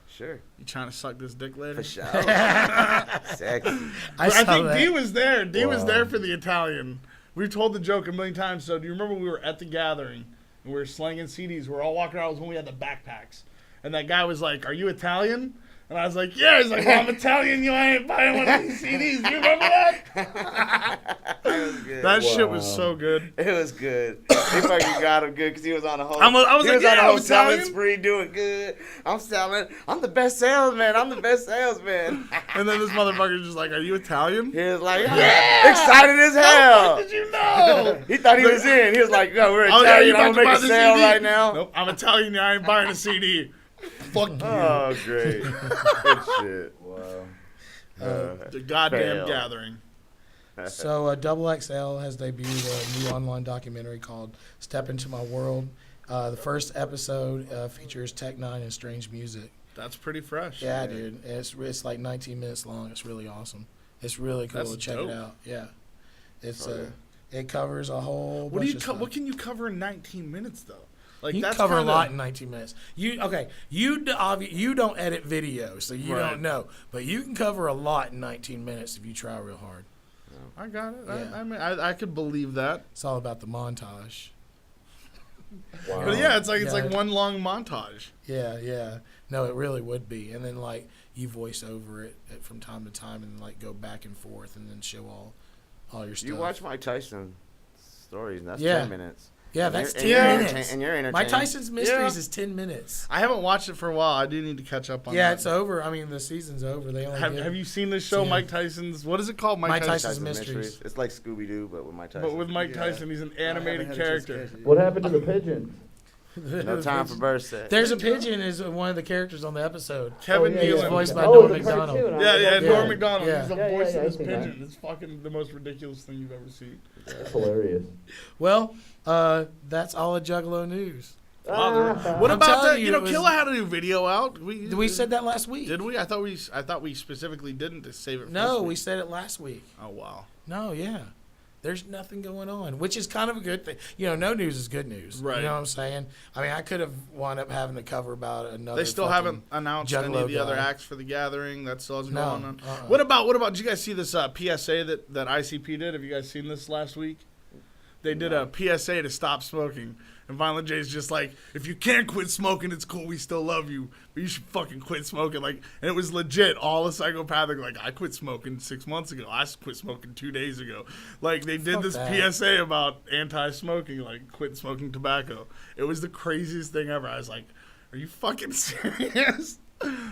Sure. You trying to suck this dick later? For sure. Sexy. I think that. D was there. D was there for the Italian. We've told the joke a million times. So do you remember we were at the gathering and we were slanging CDs? We were all walking around. It was when we had the backpacks. And that guy was like, "Are you Italian?" And I was like, "Yeah." He's like, "Well, I'm Italian. You ain't buying one of these CDs." You remember that? That was good. That shit was so good. It was good. He fucking got him good because he was on a whole. I was he like, was on yeah, a whole I'm selling Italian. spree, doing good. I'm selling. I'm the best salesman. I'm the best salesman. And then this motherfucker's just like, "Are you Italian?" He was like, excited as hell. How did you know? He thought he was in. He was like, "Yo, we're Oh, yeah, Italian. you I'm about to gonna buy make a the sale CD? right now." Nope, I'm Italian. I ain't buying a CD. Fuck you. Oh, great. Good shit. Wow. The goddamn fail. gathering. So Double XL has debuted a new online documentary called Step Into My World. The first episode features Tech Nine and Strange Music. That's pretty fresh. Yeah, dude. It's like 19 minutes long. It's really awesome. It's really cool. That's Check dope. it out. Yeah. It's it covers a whole What bunch do you of stuff. what can you cover in 19 minutes though? Like You can that's cover a kinda- lot in 19 minutes. You don't edit video, so you Right. don't know. But you can cover a lot in 19 minutes if you try real hard. I got it. Yeah. I mean, I could believe that. It's all about the montage. Wow. But yeah, it's like Yeah. one long montage. Yeah. No, it really would be. And then like you voice over it from time to time, and like go back and forth, and then show all your stuff. You watch Mike Tyson stories, and that's Yeah. 10 minutes. Yeah, And that's you're- 10 and you're minutes. entertain- and you're Mike entertained. Tyson's Mysteries is 10 minutes. I haven't watched it for a while. I do need to catch up on Yeah, that. it's over. I mean, the season's over. They only Have you seen this show, Yeah. Mike Tyson's? What is it called? Mike Tyson's Mysteries. It's like Scooby-Doo, but with Mike Tyson. But with Mike Tyson, he's an animated character. What happened to the pigeons? No time for birth set. There's a pigeon is one of the characters on the episode. Kevin yeah, He's Nealon. voiced by Oh, Norm the Macdonald. cartoon. Yeah, Yeah. Norm Macdonald. Yeah. He's the Yeah, voice yeah, of this I've seen that. pigeon. It's fucking the most ridiculous thing you've ever seen. That's hilarious. Well, that's all of Juggalo news. What I'm about telling that? you, You know, it was- Killa had a new video out. We said that last week. Did we? I thought we specifically didn't to save it. For No, this we week. said it last week. Oh wow. No, yeah. There's nothing going on, which is kind of a good thing. No news is good news. Right. You know what I'm saying? I mean, I could have wound up having to cover about another. They still fucking haven't announced any Juggalo of the other guy. acts for the gathering. That still hasn't No, gone on. uh-uh. What about? Did you guys see this PSA that ICP did? Have you guys seen this last week? They did a PSA to stop smoking. And Violent J's just like, if you can't quit smoking, it's cool. We still love you, but you should fucking quit smoking. Like, and it was legit. All the psychopathic, like, I quit smoking 6 months ago. I quit smoking 2 days ago. Like, they did Fuck this that. PSA about anti-smoking, like, quit smoking tobacco. It was the craziest thing ever. I was like, are you fucking serious?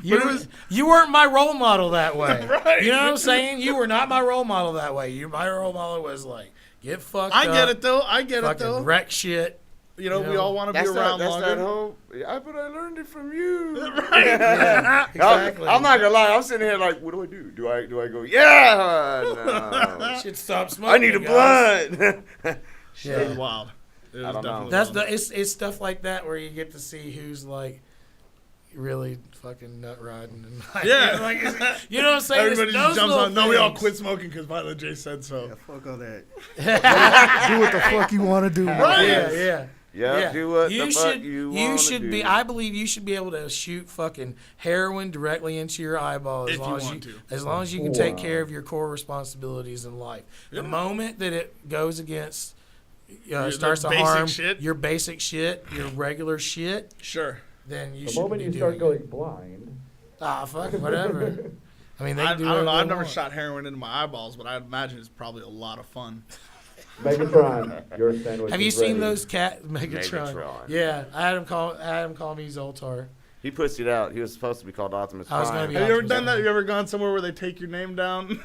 You weren't my role model that way. Right. You know what I'm saying? You were not my role model that way. My role model was like, get fucked up. I get it though. I get it Fucking though. wreck shit. You know, You we know, all want to be That's around that longer. whole. Yeah, but I learned it from you. Right. Yeah, exactly. I'm not gonna lie. I'm sitting here like, what do I do? Do I go? Yeah. No. Should stop smoking. I need a guys. blunt. It was wild. I don't know. That's it's stuff like that where you get to see who's like really fucking nut riding and like, like, you know what I'm saying? Everybody just jumps on. No, we all quit smoking because Violet J said so. Yeah, fuck all that. Do what the fuck you want to do. Right. Yeah, do what the fuck you want to do. You should be. I believe you should be able to shoot fucking heroin directly into your eyeball as long as you can take care of your core responsibilities in life. The moment that it goes against, starts to harm your basic shit, your regular shit. Sure. Then you the should moment be you doing start going blind. Fuck whatever. I mean, I don't know. I've never shot heroin into my eyeballs, but I imagine it's probably a lot of fun. Megatron, your sandwich. Have you is seen ready. those Megatron? Yeah, I had him call me Zoltar. He pussied out. He was supposed to be called Optimus I was Prime. gonna be Have you ever done that? Have you ever gone somewhere where they take your name down?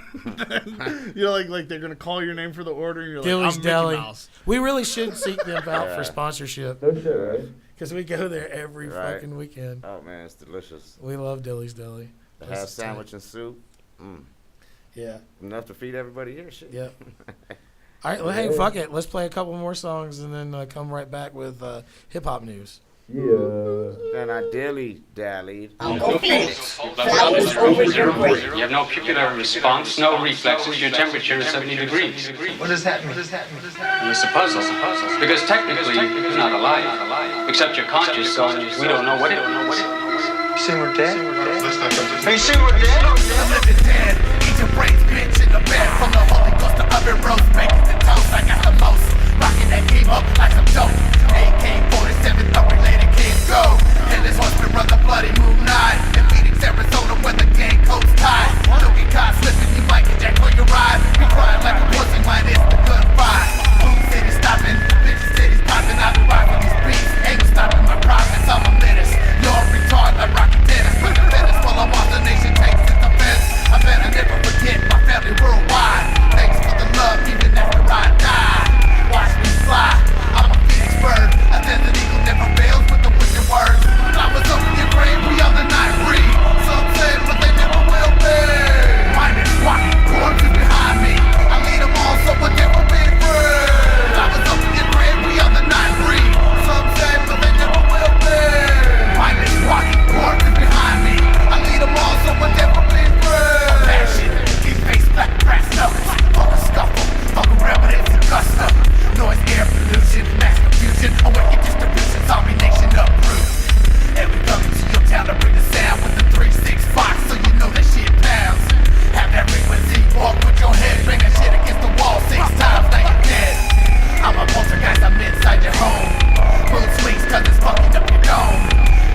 You know, like they're gonna call your name for the order, and you're Dilly's like, I'm Deli. Mickey Mouse. We really should seek them out for sponsorship. No shit, right? Because we go there every fucking weekend. Oh man, it's delicious. We love Dilly's Deli. The half sandwich and soup. Yeah. Enough to feed everybody here. Shit. Yep. All right, well, hey, fuck it. Let's play a couple more songs and then come right back with hip hop news. Yeah. Then I dilly-dallied. Uncle Phoenix. Flowers over your grave. You have no pupillary response, no reflexes. Your temperature is 70 degrees. What does that mean? It's a puzzle. Because technically, you're not alive. Except you're conscious, so we don't know what it is. You saying we're dead? Are you saying we're dead? I'm living dead. Eat your brains, bitch, in the bed. From the Holy Ghost to oven roast, bacon to toast. I got the most. Rocking that game up like some dope. AK-47, unrelated kids go. And this horseman run the bloody Moon Nine. In Phoenix, Arizona, where the gang coats tied. Don't get caught slipping, you might get jacked for your ride. Be crying like a pussy when it's the good fight. Boom City stopping, bitches cities popping. I've been rocking these beats. Ain't no stopping my progress, I'm a menace. You're a retard like Rocky Dennis. With the finish, while I want the nation takes its offense. I better never forget my family worldwide. Thanks for the love, even after I die. Watch me fly, I'm a phoenix bird. A desert eagle never fails with the wicked words. I was up in your grave, we are the night breed. Some say, but they never will be. Mine is walking, corpses behind me. I lead them all, so we'll never be free. I was up in your grave, we are the night breed. Some say, but they never will be. Mine is walking, corpses behind me. I lead them all, so we'll never be free. Passion, deep face, black brass knuckles. Fuck a scuffle, fuck around, but it's a gusto. Noise, air pollution, mass confusion. A wicked distribution, zombie nation uproot. And we come to your town to bring the sound with the 3-6 box, so you know that shit pounds. Have that frequency, walk with your head, bang that shit against the wall 6 times, now you're dead. I'm a poltergeist, I'm inside your home. Mood swings, cause it's fucking up your dome.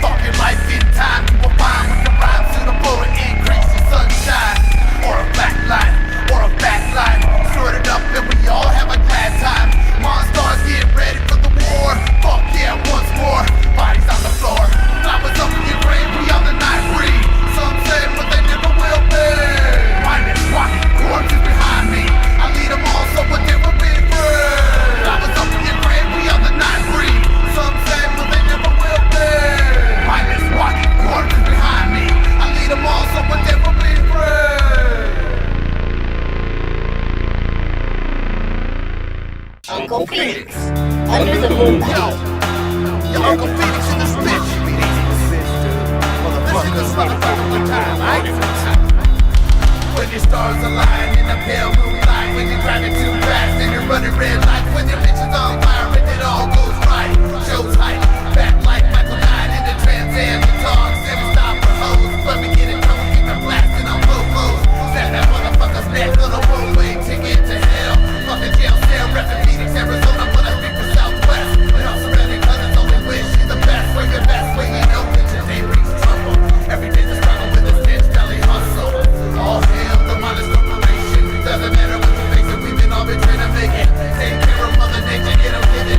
Fuck your life in time, you will find with the rhyme suitable to increase your sunshine. Or a black line, or a back line. Sort it up and we all have a glad time. Monsters get ready for the war. Fuck yeah, once more. Bodies on the floor. Flowers up in your grave, we on the night breed. Some say, but they never will be. Mine is walking, corpses behind me. I lead them all, so we'll never be free. Flowers up in your grave, we on the night breed. Some say, but they never will be. Mine is walking, corpses behind me. I lead them all, so we'll never be free. Uncle Phoenix, under the moonlight. Yo, Uncle Phoenix in this bitch. Listen to this motherfucker one time, right? When your stars align in a pale moonlight, when you're driving too fast and you're running red lights, when your bitch is on fire and it all goes right. Show's hype, back like Michael Knight in the Trans Am, the dogs never stop for hoes. But we get it drunk, keep it blasting on low-lows. Snap that motherfucker's neck on a one-way ticket to hell. Fucking jail cell, reppin' Phoenix, Arizona, but I speak for Southwest. And I'm surrounded cause it's only wish she's the best. Where your best, where you know that your day brings trouble. Every day's a struggle with a stitch, belly hustle. All hail the modest corporation. Doesn't matter what you face it, we've been all been trying to make it. Take care of Mother Nature, get 'em, get it.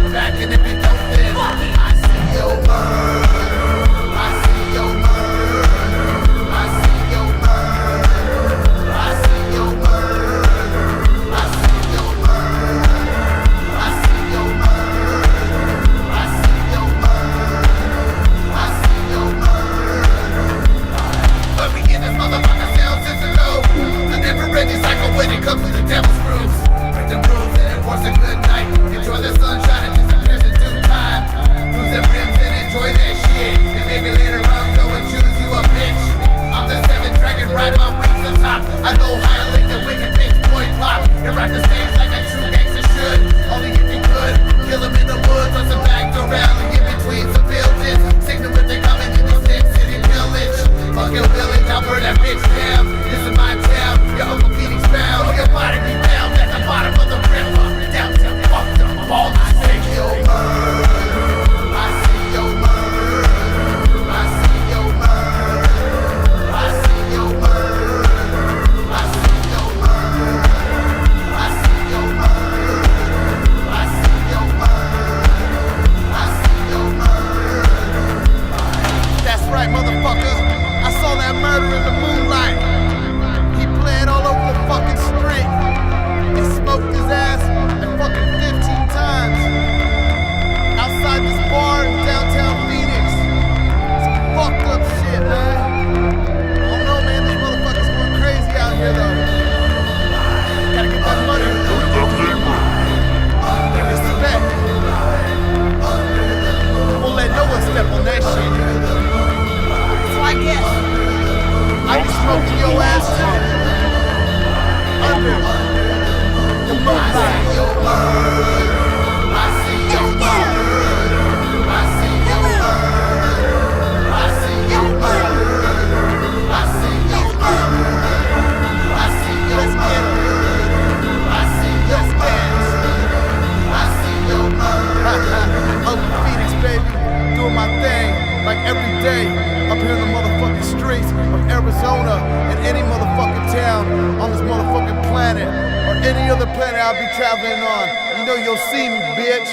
I'll be traveling on. You know you'll see me, bitch.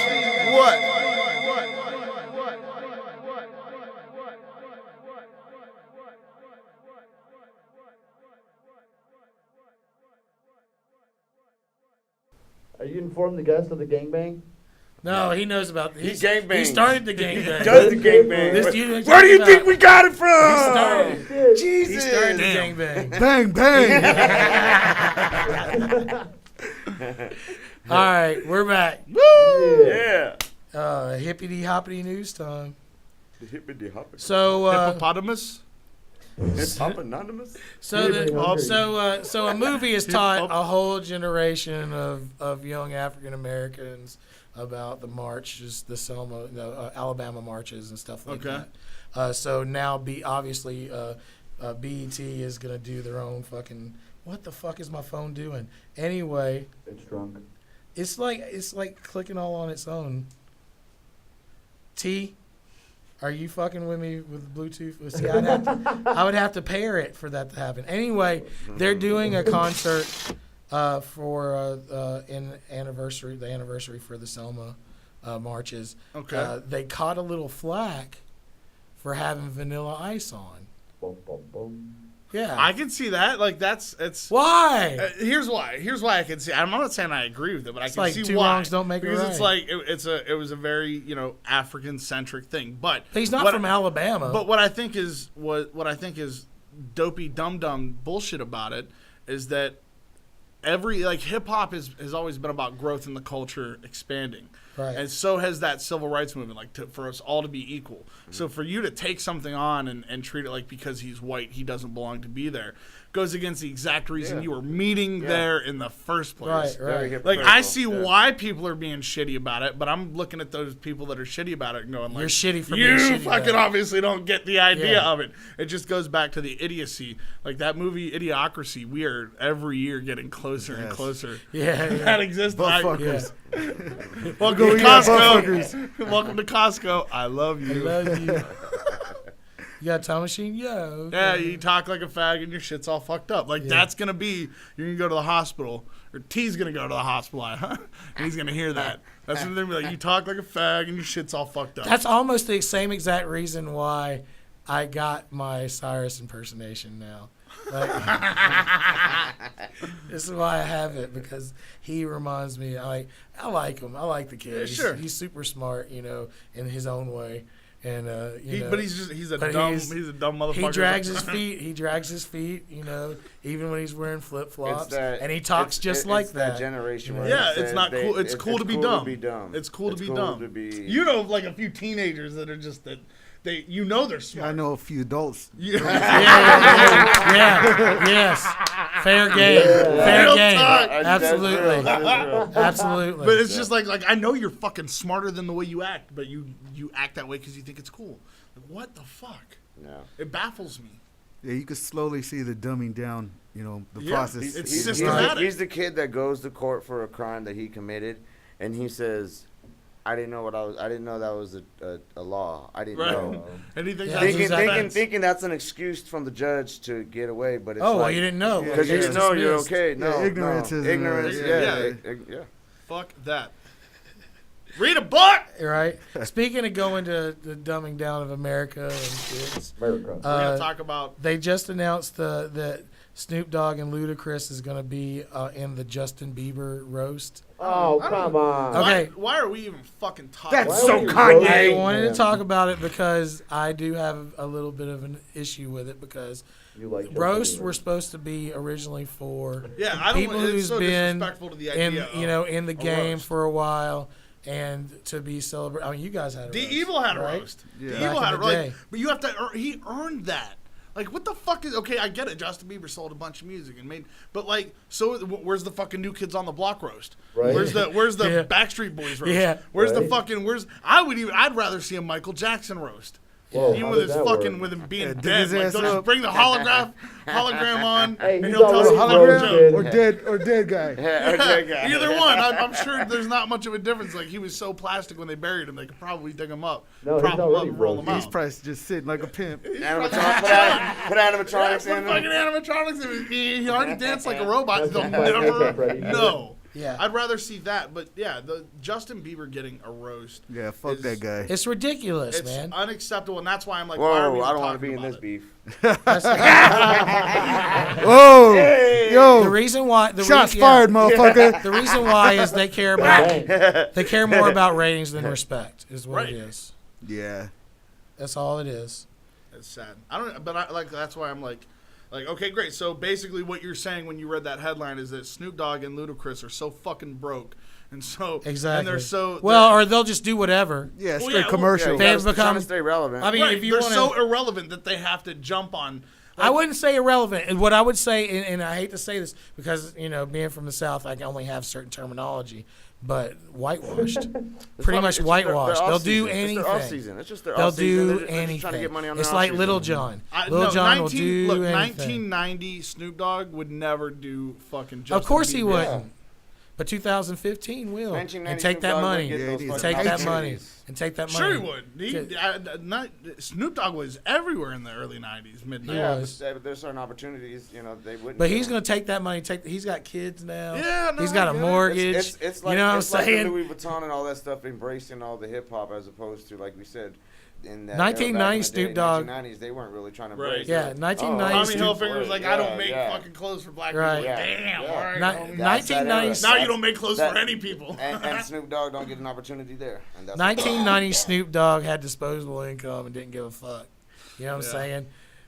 What? Are you informed the guest of the gangbang? No, he knows about. He gangbangs. started the gangbang. He does the gangbang. Where do you think we got it from? Jesus. He started the gangbang. Bang, bang. All right, we're back. Woo! Yeah. Hippity hoppity news time. The hippity hoppity. So Hippopotamus. It's anonymous. So a movie has taught a whole generation of young African Americans about the marches, the Selma, Alabama marches and stuff like that. So now, obviously, BET is gonna do their own fucking. What the fuck is my phone doing? Anyway, It's drunk. it's like clicking all on its own. T. Are you fucking with me with Bluetooth? See, I would have to pair it for that to happen. Anyway, they're doing a concert for the anniversary for the Selma marches. Okay. They caught a little flack for having Vanilla Ice on. Boom, boom, boom. Yeah. I can see that. Like it's why. Here's why. Here's why I can see. I'm not saying I agree with it, but I can like see two why. wrongs don't make a because right. it's like it was a very African centric thing. But he's not from Alabama. But what I think is dopey dum bullshit about it is that hip hop has always been about growth in the culture expanding. Right. And so has that civil rights movement, for us all to be equal. Mm-hmm. So for you to take something on and treat it like because he's white, he doesn't belong to be there, goes against the exact reason you were meeting there in the first place. Right. Like, I see why people are being shitty about it, but I'm looking at those people that are shitty about it and going like, you're shitty for being shitty. You fucking obviously don't get the idea Yeah. of it. It just goes back to the idiocy. Like that movie Idiocracy, we are every year getting closer and closer. Yeah. That exists. Buttfuckers. Welcome to Costco. Welcome to Costco. I love you. I love you. You got a time machine? Yeah. Okay. Yeah, you talk like a fag and your shit's all fucked up. Like, that's going to be, you're going to go to the hospital, or T's going to go to the hospital, and he's going to hear that. That's what they're going to be like, you talk like a fag and your shit's all fucked up. That's almost the same exact reason why I got my Cyrus impersonation now. Like, this is why I have it, because he reminds me, I like him. I like the kid. Sure. He's super smart, in his own way. And but he's a dumb motherfucker. He drags his feet, even when he's wearing flip flops, and he talks just like that. Generation. It's not cool. It's cool to be dumb. It's cool to be dumb. Like a few teenagers that are just that. They're smart. I know a few adults. Yes. Fair game. Fair game. Absolutely. Absolutely. But it's just like I know you're fucking smarter than the way you act, but you act that way because you think it's cool. Like, what the fuck? No. It baffles me. Yeah, you can slowly see the dumbing down, the process. It's systematic. He's the kid that goes to court for a crime that he committed, and he says, I didn't know that was a law. I didn't know. And he thinks thinking that's an excuse from the judge to get away, but it's well, you didn't know. Because you didn't know, you're okay. No, ignorance is ignorance. Yeah. Fuck that. Read a book. Right. Speaking of going to the dumbing down of America and kids, we're gonna talk about. They just announced that Snoop Dogg and Ludacris is going to be in the Justin Bieber roast. Oh, come on. Okay. Why are we even fucking talking? That's so Kanye. I wanted to talk about it because I do have a little bit of an issue with it because roasts were supposed to be originally for people who's been in the game for a while. And to be celebrated. I mean, you guys had a roast. D-Evil had a roast. Yeah. D-Evil had a roast. But you have to, he earned that. Like, what the fuck is, okay, I get it. Justin Bieber sold a bunch of music and made, but like, so where's the fucking New Kids on the Block roast? Right. Where's the Backstreet Boys roast? Yeah. Where's the fucking, I'd rather see a Michael Jackson roast. Whoa, even with his fucking, with him being dead. Like, don't just bring the hologram on, hey, and he'll tell some hologram or dead guy. Either one. I'm sure there's not much of a difference. Like, he was so plastic when they buried him, they could probably dig him up, prop him up, and roll him out. He's probably just sitting like a pimp. Put animatronics in him. Fucking animatronics. He already danced like a robot. They'll never know. Yeah. I'd rather see that. But yeah, the Justin Bieber getting a roast. Yeah, fuck that guy. It's ridiculous, It's man. unacceptable, and that's why I'm like, Whoa, why are we I don't want to be in this beef. Whoa, yo! The reason why Shots fired, motherfucker. The reason why is they care more about ratings than respect. Is what it is. Yeah, that's all it is. It's sad. I don't, but I like that's why I'm like, okay, great. So basically, what you're saying when you read that headline is that Snoop Dogg and Ludacris are so fucking broke, and so exactly. and they're so or they'll just do whatever. Yeah, straight commercial. They've become stay relevant. I mean, right, if you they're wanna, so irrelevant that they have to jump on. I wouldn't say irrelevant. And what I would say, and I hate to say this because being from the South, I can only have certain terminology. But whitewashed, pretty much whitewashed. They'll do anything. It's just their They'll do do anything. Trying to get money on it's their like off-season. Little John. Little John will do anything. 1990 Snoop Dogg would never do fucking. Justin Of course he Bieber. wouldn't. Yeah. But 2015 will. And take that money. And take that money. And take that money. Sure he would. Snoop Dogg was everywhere in the early 90s, mid 90s. Yeah, but there's certain opportunities, they wouldn't. But he's going to take that money. He's got kids now. Yeah, no, he's got a mortgage. It's like, you know what I'm saying? Like Louis Vuitton and all that stuff embracing all the hip hop as opposed to, like we said, in that 1990 Snoop Dogg. 1990s, they weren't really trying to embrace Yeah, it. 1990s. Tommy Hilfiger was like, I don't make fucking clothes for black people. Like, damn, all right. 1990s. Now you don't make clothes for any people. And Snoop Dogg don't get an opportunity there. And that's 1990 Snoop Dogg had disposable income and didn't give a fuck. You know what I'm saying?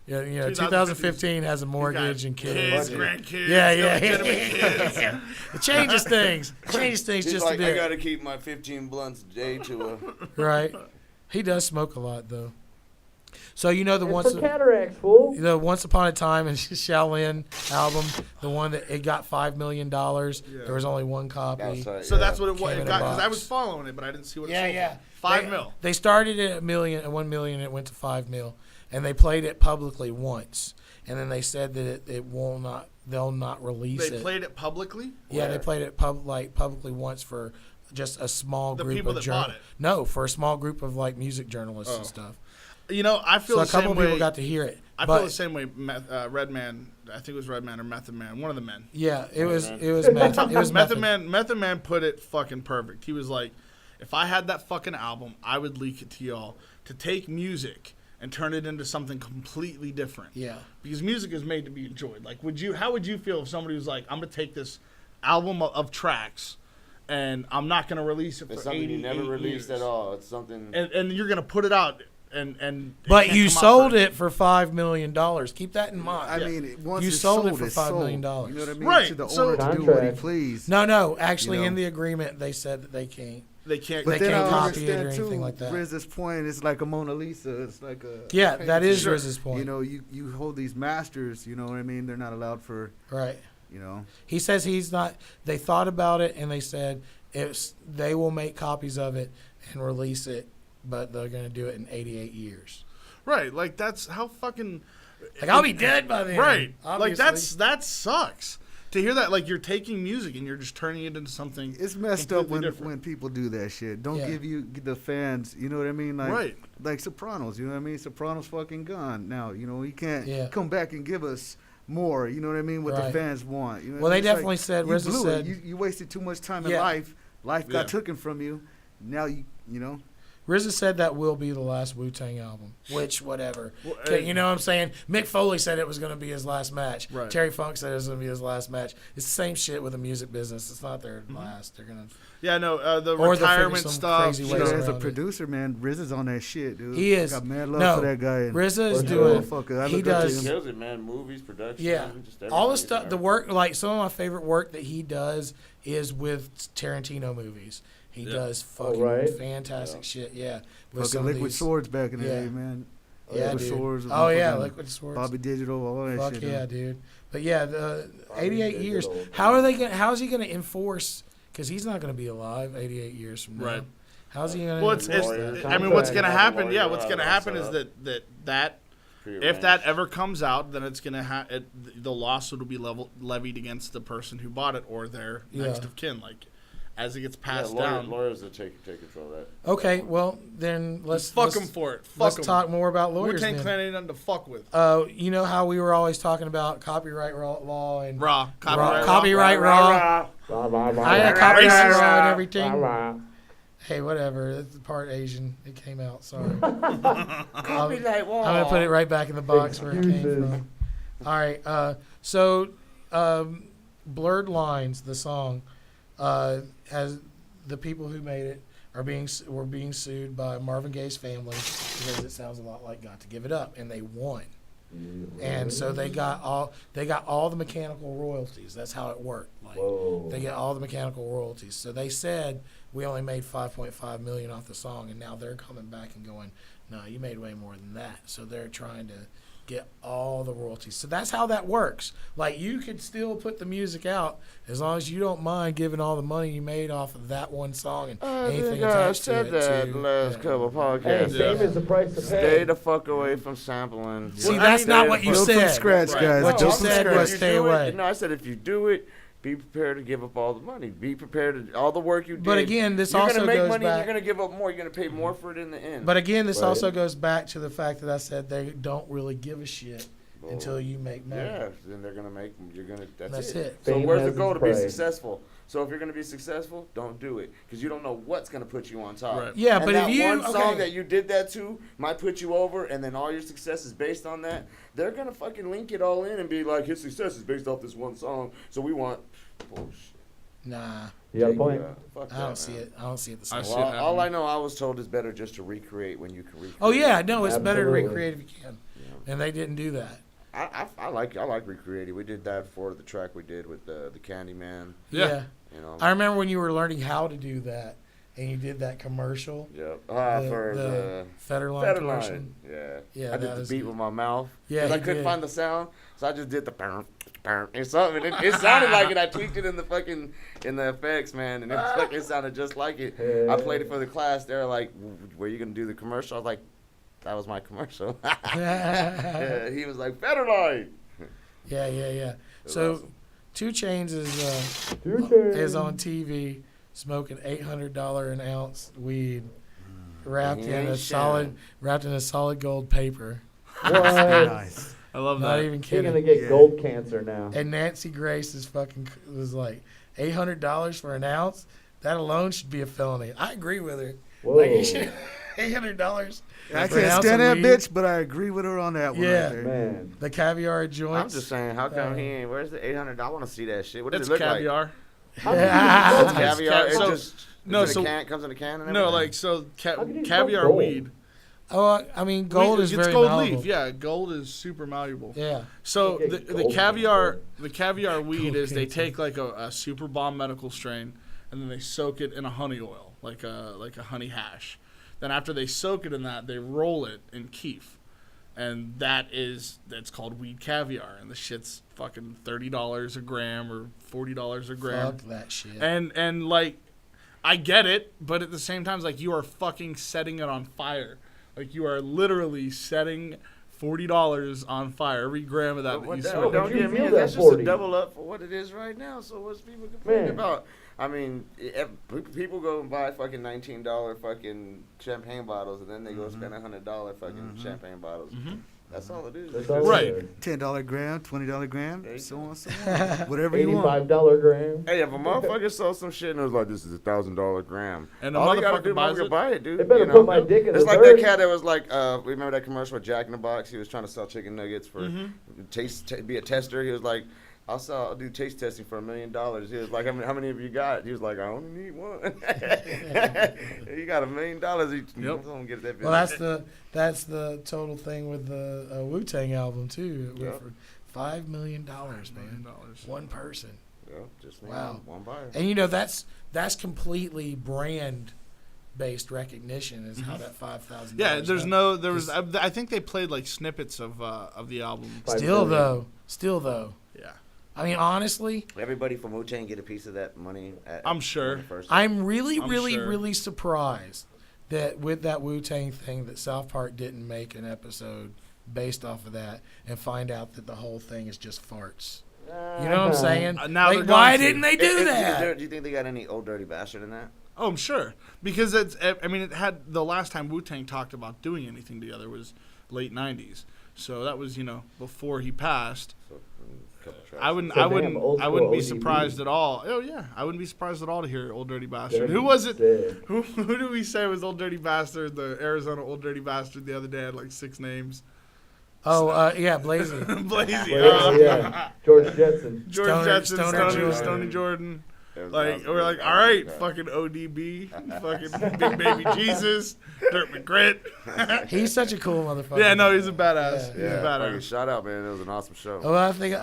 2015 has a mortgage and kids. Grandkids. Yeah. It changes things. He's just like, a bit. I got to keep my 15 blunts a day to a... Right. He does smoke a lot, though. So cataracts, fool. The Once Upon a Time in Shaolin album, the one that it got $5 million. There was only one copy. So that's what it was. Because I was following it, but I didn't see what it sold. $5 million. They started at $1 million, and it went to $5 million, and they played it publicly once, and then they said that they'll not release it. They played it publicly? Yeah, they played it publicly once for just a small group people of that bought it. No, for a small group of music journalists and stuff. I feel so the same way. a couple people got to hear it. I feel the same way. Redman, I think it was Redman or Method Man, one of the men. Yeah, it was Method Man. Method Man put it fucking perfect. He was like, if I had that fucking album, I would leak it to y'all to take music and turn it into something completely different. Yeah. Because music is made to be enjoyed. Like, how would you feel if somebody was like, I'm gonna take this album of tracks and I'm not gonna release it for 80 years. It's something you never released at all. It's something. And you're gonna put it out. And but you sold it for $5 million. Keep that in mind. I mean, once you it's sold it for $5 million. You know what I mean? Right. To the owner to do what he please. No. Actually, in the agreement, they said that they can't. They can't. But they then can't I copy it or understand anything too, like that. Riz's point is like a Mona Lisa. It's like a that is Riz's point. You hold these masters. You know what I mean? They're not allowed for right. He says he's not. They thought about it and they said they will make copies of it and release it, but they're going to do it in 88 years. Right, like that's how fucking. Like I'll be dead by then. Right, obviously. like that sucks to hear that. Like you're taking music and you're just turning it into something. It's messed up when people do that shit. Don't give you the fans. You know what I mean? Like like Sopranos. You know what I mean? Sopranos fucking gone now. He can't come back and give us more. You know what I mean? What the fans want. You know well, they definitely said. RZA said you wasted too much time in life. Life got taken from you. Now you know. RZA said that will be the last Wu-Tang album, which, whatever. You know what I'm saying? Mick Foley said it was going to be his last match. Right. Terry Funk said it was going to be his last match. It's the same shit with the music business. It's not their last. They're going to... Yeah, no, the retirement stuff. As a producer, man, RZA's on that shit, dude. He is. I got mad love for that guy. RZA is doing... He does. He kills it, man. Movies, production. Yeah. Just all the stuff, the work, like some of my favorite work that he does is with Tarantino movies. He does fucking fantastic shit. Yeah. Fucking Liquid Swords back in the day, man. Yeah, Liquid Swords. Liquid Swords. Bobby Digital, all that Fuck shit. Yeah, dude. But yeah, the 88 years. How is he going to enforce? Because he's not going to be alive 88 years from now. Right. How's he going to enforce that? I mean, what's going to happen? Yeah, what's going to happen is that if that ever comes out, then it's going to the lawsuit will be levied against the person who bought it or their next of kin. Like, as it gets passed Yeah, down. lawyers will take control of that. Okay, well then let's Fuck them for it. Fuck Let's 'em. talk more about lawyers. Wu-Tang then. Clan ain't nothing to fuck with. You know how we were always talking about copyright law and Raw. copyright law. I had copyright law and everything. Hey, whatever. It's part Asian. It came out. Sorry. Copyright law. I'm gonna put it right back in the box where it came from. All right. So, Blurred Lines, the song, has the people who made it were being sued by Marvin Gaye's family because it sounds a lot like "Got to Give It Up," and they won. And so they got all the mechanical royalties. That's how it worked. Like they get all the mechanical royalties. So they said we only made $5.5 million off the song, and now they're coming back and going, no, you made way more than that. So they're trying to get all the royalties. So that's how that works. Like, you could still put the music out as long as you don't mind giving all the money you made off of that one song and anything attached to it. I said that last couple podcasts. Hey, same is the price to pay. Stay the fuck away from sampling. See, that's not what you said. Build from scratch, guys. What you Build from said scratch. was stay away. No, I said if you do it, be prepared to give up all the money. Be prepared to all the work you did. But again, this you're also gonna make goes money. back. You're gonna give up more. You're gonna pay more for it in the end. But again, this also goes back to the fact that I said they don't really give a shit until you make money. Yeah, then they're gonna make. You're gonna. That's it. So Fame where's the has goal its to be price. successful? So if you're gonna be successful, don't do it because you don't know what's gonna put you on top. Right. Yeah, and but that if you one song okay. that you did that to might put you over, and then all your success is based on that. They're gonna fucking link it all in and be like, his success is based off this one song. So we want bullshit. Nah, You got a point. Fuck I don't see it. I don't see it the same. I see Well, it all I know, I was told is better just to recreate when you can recreate. Oh yeah, no, it's better to Absolutely. recreate if you can, and they didn't do that. I like recreating. We did that for the track we did with the Candyman. Yeah. You know. I remember when you were learning how to do that, and you did that commercial. Yep. The- For the the Federline commercial. Yeah. Yeah, I that did the was beat good. with my mouth. Yeah, 'Cause I you couldn't did. find the sound, so I just did the burn or something. It sounded like it. I tweaked it in the effects, man, and it sounded just like it. I played it for the class. They were like, "Were you gonna do the commercial?" I was like, "That was my commercial." Yeah, he was like, "Federline." Yeah. So, awesome. 2 Chainz is on TV smoking $800 an ounce weed, wrapped He in ain't a solid gold paper. What? Nice. I love Not that. even You're kidding. gonna get gold cancer now. And Nancy Grace was like $800 for an ounce. That alone should be a felony. I agree with her. Whoa. Like, you should $800. I for an can't ounce stand of that weed. bitch, but I agree with her on that one. Yeah. Right there. Man. The caviar I'm joints. just saying, how come he ain't? Where's the $800? I want to see that shit. What does It's it look caviar. like? It's It's caviar. It so- just no, it's in so- a can, comes in a can and No, everything? like so How can you caviar smoke gold? weed. Oh, I mean, gold is it's very gold malleable. leaf. Yeah, gold is super malleable. Yeah. So You the, get the gold caviar cancer. the caviar weed Gold is they cancer. take like a super bomb medical strain and then they soak it in a honey oil, like a honey hash. Then after they soak it in that, they roll it in keef. And that's called weed caviar, and the shit's fucking $30 a gram or $40 a gram. Fuck that shit. And like, I get it, but at the same time, it's like you are fucking setting it on fire. Like you are literally setting $40 on fire every gram of that. What you that- smoke. don't you get me. feel That's that just 40? a double up for what it is right now. So what's people complaining Man. about? I mean, people go and buy fucking $19 fucking champagne bottles, and then they go spend $100 fucking champagne bottles. That's all it is. That's all Right. it is. $10 gram, $20 gram, There you so go. on, so on. Whatever you want. $85 gram. Hey, if a motherfucker saw some shit and it was like, "This is $1,000 gram," And the all you gotta motherfucker do, buys motherfucker, it? buy it, dude. They better you put know? my dick in It's the like dirt. that cat that was like, remember that commercial with Jack in the Box? He was trying to sell chicken nuggets for be a tester. He was like, I'll do taste testing for $1 million. He was like, how many of you got? He was like, I only need one. You got $1 million each. Yep. Don't get that. Well, that's the total thing with the Wu-Tang album too. It went Yep. for $5 million, man. One person. Yeah, just Wow. one buyer. And that's completely brand based recognition is how that $5,000. Yeah, there was. I think they played like snippets of the album. Still though. Yeah, I mean, honestly, Everybody from Wu-Tang get a piece of that money. I'm sure. when it first- I'm really sure. surprised that with that Wu-Tang thing that South Park didn't make an episode based off of that and find out that the whole thing is just farts. You know what I'm saying? Now like, why didn't they do that? Do you think they got any Old Dirty Bastard in that? Oh, I'm sure. Because it had the last time Wu-Tang talked about doing anything together was late 90s. So that was, before he passed. I wouldn't be surprised at all. Oh yeah, I wouldn't be surprised at all to hear Old Dirty Bastard. Who was it? Who did we say was Old Dirty Bastard? The Arizona Old Dirty Bastard the other day had like 6 names. Oh, yeah, Blazy. Blazy. Yeah. George Jetson. Stony Jordan. Like, we're like, all right, fucking ODB, fucking Big Baby Jesus, Dirt McGrit. He's such a cool motherfucker. Yeah, no, he's a badass. Yeah, he's a badass. Shout out, man. It was an awesome show. Well, I think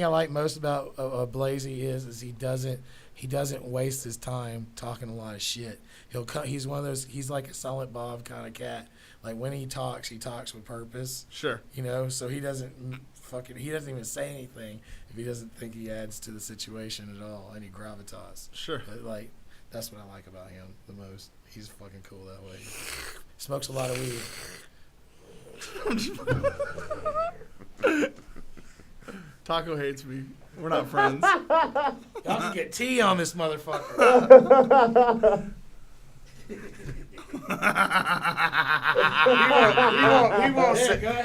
I like most about Blazy is he doesn't waste his time talking a lot of shit. He's one of those. He's like a Silent Bob kind of cat. Like when he talks with purpose. Sure. So he doesn't even say anything if he doesn't think he adds to the situation at all, any gravitas. Sure. But like that's what I like about him the most. He's fucking cool that way. Smokes a lot of weed. Taco hates me. We're not friends. Y'all can get tea on this motherfucker.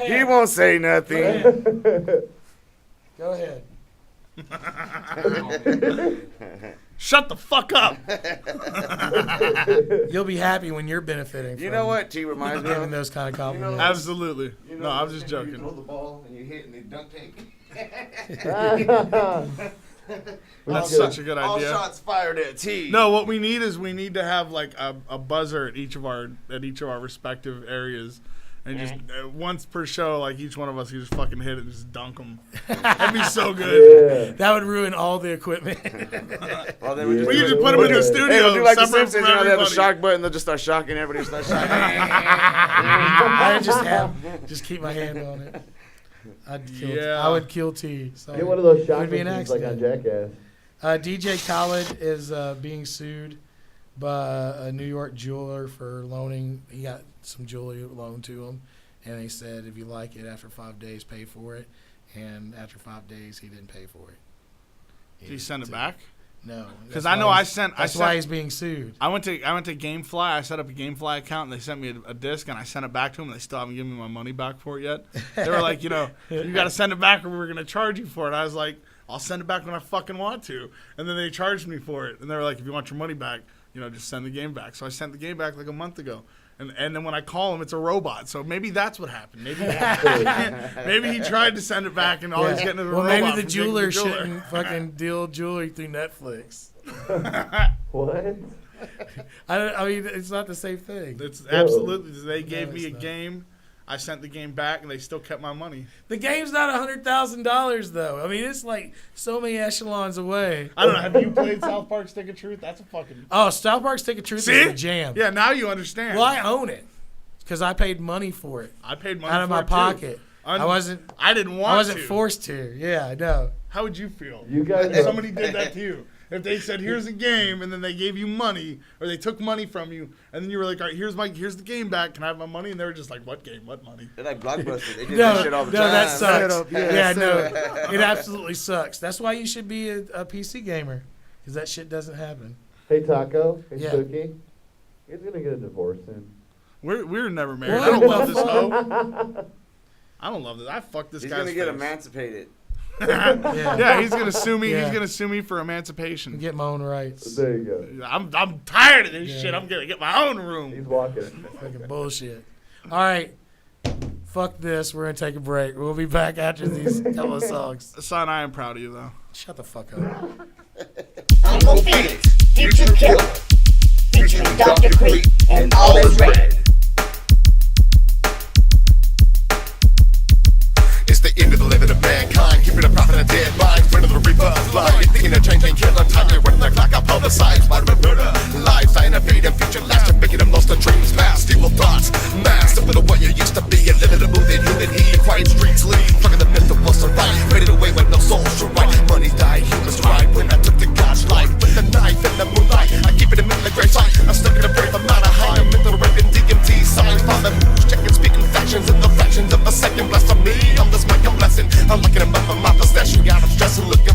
He won't say nothing. Go ahead. Shut the fuck up. You'll be happy when you're benefiting from You know what T reminds me of? giving those kind of compliments. Absolutely. No, I'm just joking. You throw the ball and you hit and they dunk tank. That's such a good idea. All shots fired at T. No, what we need to have like a buzzer at each of our respective areas, and just once per show, like each one of us can just fucking hit it and just dunk them. That'd be so good. Yeah. That would ruin all the equipment. Well, then we could just put them in the studio. Hey, we'll do like the separate Simpsons, from they have the everybody. shock button, they'll just start shocking everybody. Start shocking. I just keep my hand on it. I would kill T. So Get one of those it shock would be an machines like on accident. Jackass. DJ Khaled is being sued by a New York jeweler for loaning. He got some jewelry loaned to him, and he said if you like it, after 5 days, pay for it. And after 5 days, he didn't pay for it. Did he send it back? No, because I know I sent. That's why he's being sued. I went to GameFly. I set up a GameFly account, and they sent me a disc, and I sent it back to them. And they still haven't given me my money back for it yet. They were like, you got to send it back, or we're gonna charge you for it. I was like, I'll send it back when I fucking want to. And then they charged me for it, and they were like, if you want your money back, just send the game back. So I sent the game back like a month ago. And then when I call him, it's a robot. So maybe that's what happened. Maybe he tried to send it back, and all he's getting is a robot. Well, maybe the jeweler shouldn't fucking deal jewelry through Netflix. What? I mean, it's not the same thing. It's absolutely. They gave me a game. I sent the game back, and they still kept my money. The game's not $100,000 though. I mean, it's like so many echelons away. I don't know. Have you played South Park Stick of Truth? That's a fucking. Oh, South Park Stick of Truth is a jam. Yeah, now you understand. Well, I own it because I paid money for it. I paid money out of for my it pocket. Too. I didn't want to. I wasn't forced to. Yeah, I know. How would you feel? You guys if somebody did that to you? If they said, here's a game, and then they gave you money, or they took money from you, and then you were like, all right, here's the game back. Can I have my money? And they were just like, what game? What money? They're like Blockbuster. They did that shit all the time. No, that sucks. No. It absolutely sucks. That's why you should be a PC gamer, because that shit doesn't happen. Hey, Taco. Hey, Yeah. Cookie. He's going to get a divorce soon. We're never married. I don't love this hoe. I don't love this. I fucked this He's guy's going to get face. emancipated. Yeah, he's gonna sue me. Yeah. He's gonna sue me for emancipation. Get my own rights. There you go. I'm tired of this shit. I'm gonna get my own room. He's walking. Fucking bullshit. All right, fuck this. We're gonna take a break. We'll be back after these couple of songs. Son, I am proud of you though. Shut the fuck up. I'm a Phoenix, future killer, featuring Dr. Creep and Alhazred. It's the end of the living of mankind, keeping a prophet of dead mind, friend of the reaper of blind. You're thinking of changing, killing time, you're running the clock, I publicize, spider murder, lives, I innovate and future last, you're making the most of dreams, mass, evil thoughts, mass, up with the way you used to be, and living the mood in human heat, quiet streets lead, fucking the myth of what's right, faded away when no souls should right, money died, humans tried, when I took the God's life, with the knife in the moonlight, I keep it in the grave side, I'm stuck in a brave amount of high, I'm mental raping DMT signs, father moves, checking, speaking factions, and the fractions of a second, bless for me, I'm this mic, I'm blessing, I'm looking at my possession, got I'm stressing, looking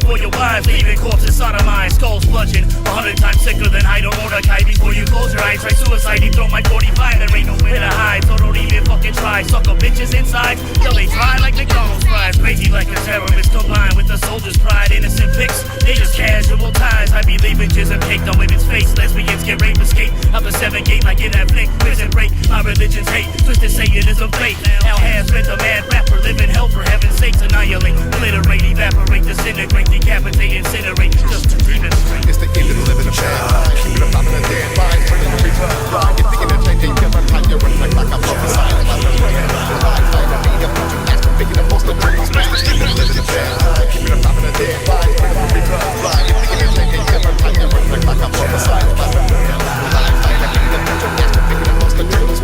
before your wives, leaving corpses sodomized, skulls bludgeoned, 100 times sicker than Idol Mordecai. Before you close your eyes, try suicide, you throw my 45, there ain't nowhere to hide, so don't even fucking try. Sucker bitches inside, till they dry like McDonald's fries, crazy like a terrorist, combined with the soldier's pride. Innocent pics, they just casual ties. I be leaving jizz and caked on women's face. Lesbians get raped, escape out the 7 gate like in that flick. Prison break, my religion's hate, twisted Satanism fate. Alhazred, the mad rapper, live in hell for heaven's sakes. Annihilate, obliterate, evaporate, disintegrate, decapitate, incinerate, just to demonstrate. It's the end of the living of bad. Keep it up in the dead body, turning the return blind. You're thinking of changing, you're like you reflect like I'm prophesied. I'm the brand, the life, like the media, making the most of the dreams. It's the end of the living of bad. Keep it up in the dead body, turning the return blind. You're thinking of changing, you're like you reflect like I'm prophesied. I'm the brand, the life, like the media, making the most of the dreams.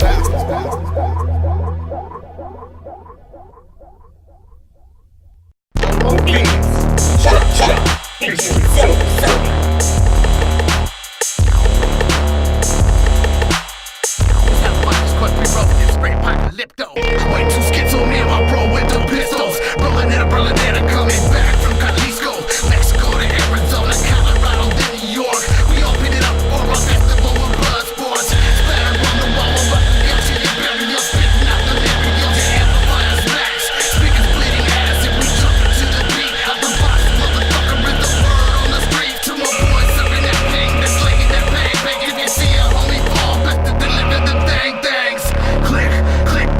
Structure, patience, Lipto. Way too schizo, me and my bro with the pistols. Rolling in a Berlinetta, coming back from Jalisco, Mexico to Arizona, Colorado, then New York. We open it up for a festival with blood sports. Splatter on the wall, but the till you bury your spitting out the lyric, your amplifiers max. Speakers bleeding ass if we jump into the beat. Out the box, motherfucker, in the word on the street. To my boys serving that pain, that's laying that pain. Bang, if you see a homie fall, best to deliver the thing, thanks. Click.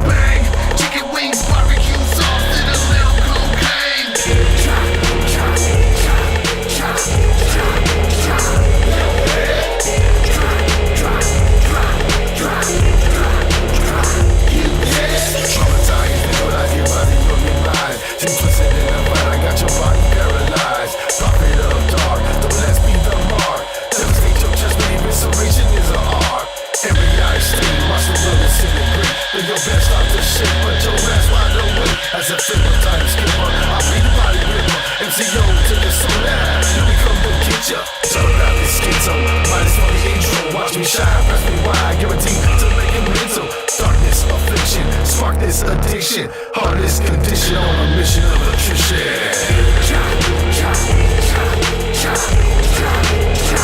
Bang, chicken wings, barbecue sauce, and a little cocaine. Chop, chop, chop, chop, chop, chop. Drop, drop, drop, drop. You traumatized, but I get body on your mind. You twisted in the mind, I got your body paralyzed. Prophet of dark, don't let's be the mark. Devastate your judgment, evisceration is an art. Every eye state, watch the world disintegrate. Then your best stop to shit, but your ass wide awake. As a flipper time skipper, I beat the body ripper. MCO to the soul out, here we come to get ya. Turn out this schizo, minus on the intro. Watch me shine, press me wide, guaranteed to make it mental. Darkness, affliction, spark this addiction. Hardest condition on a mission of attrition. Chop, chop, chop, chop, chop, chop.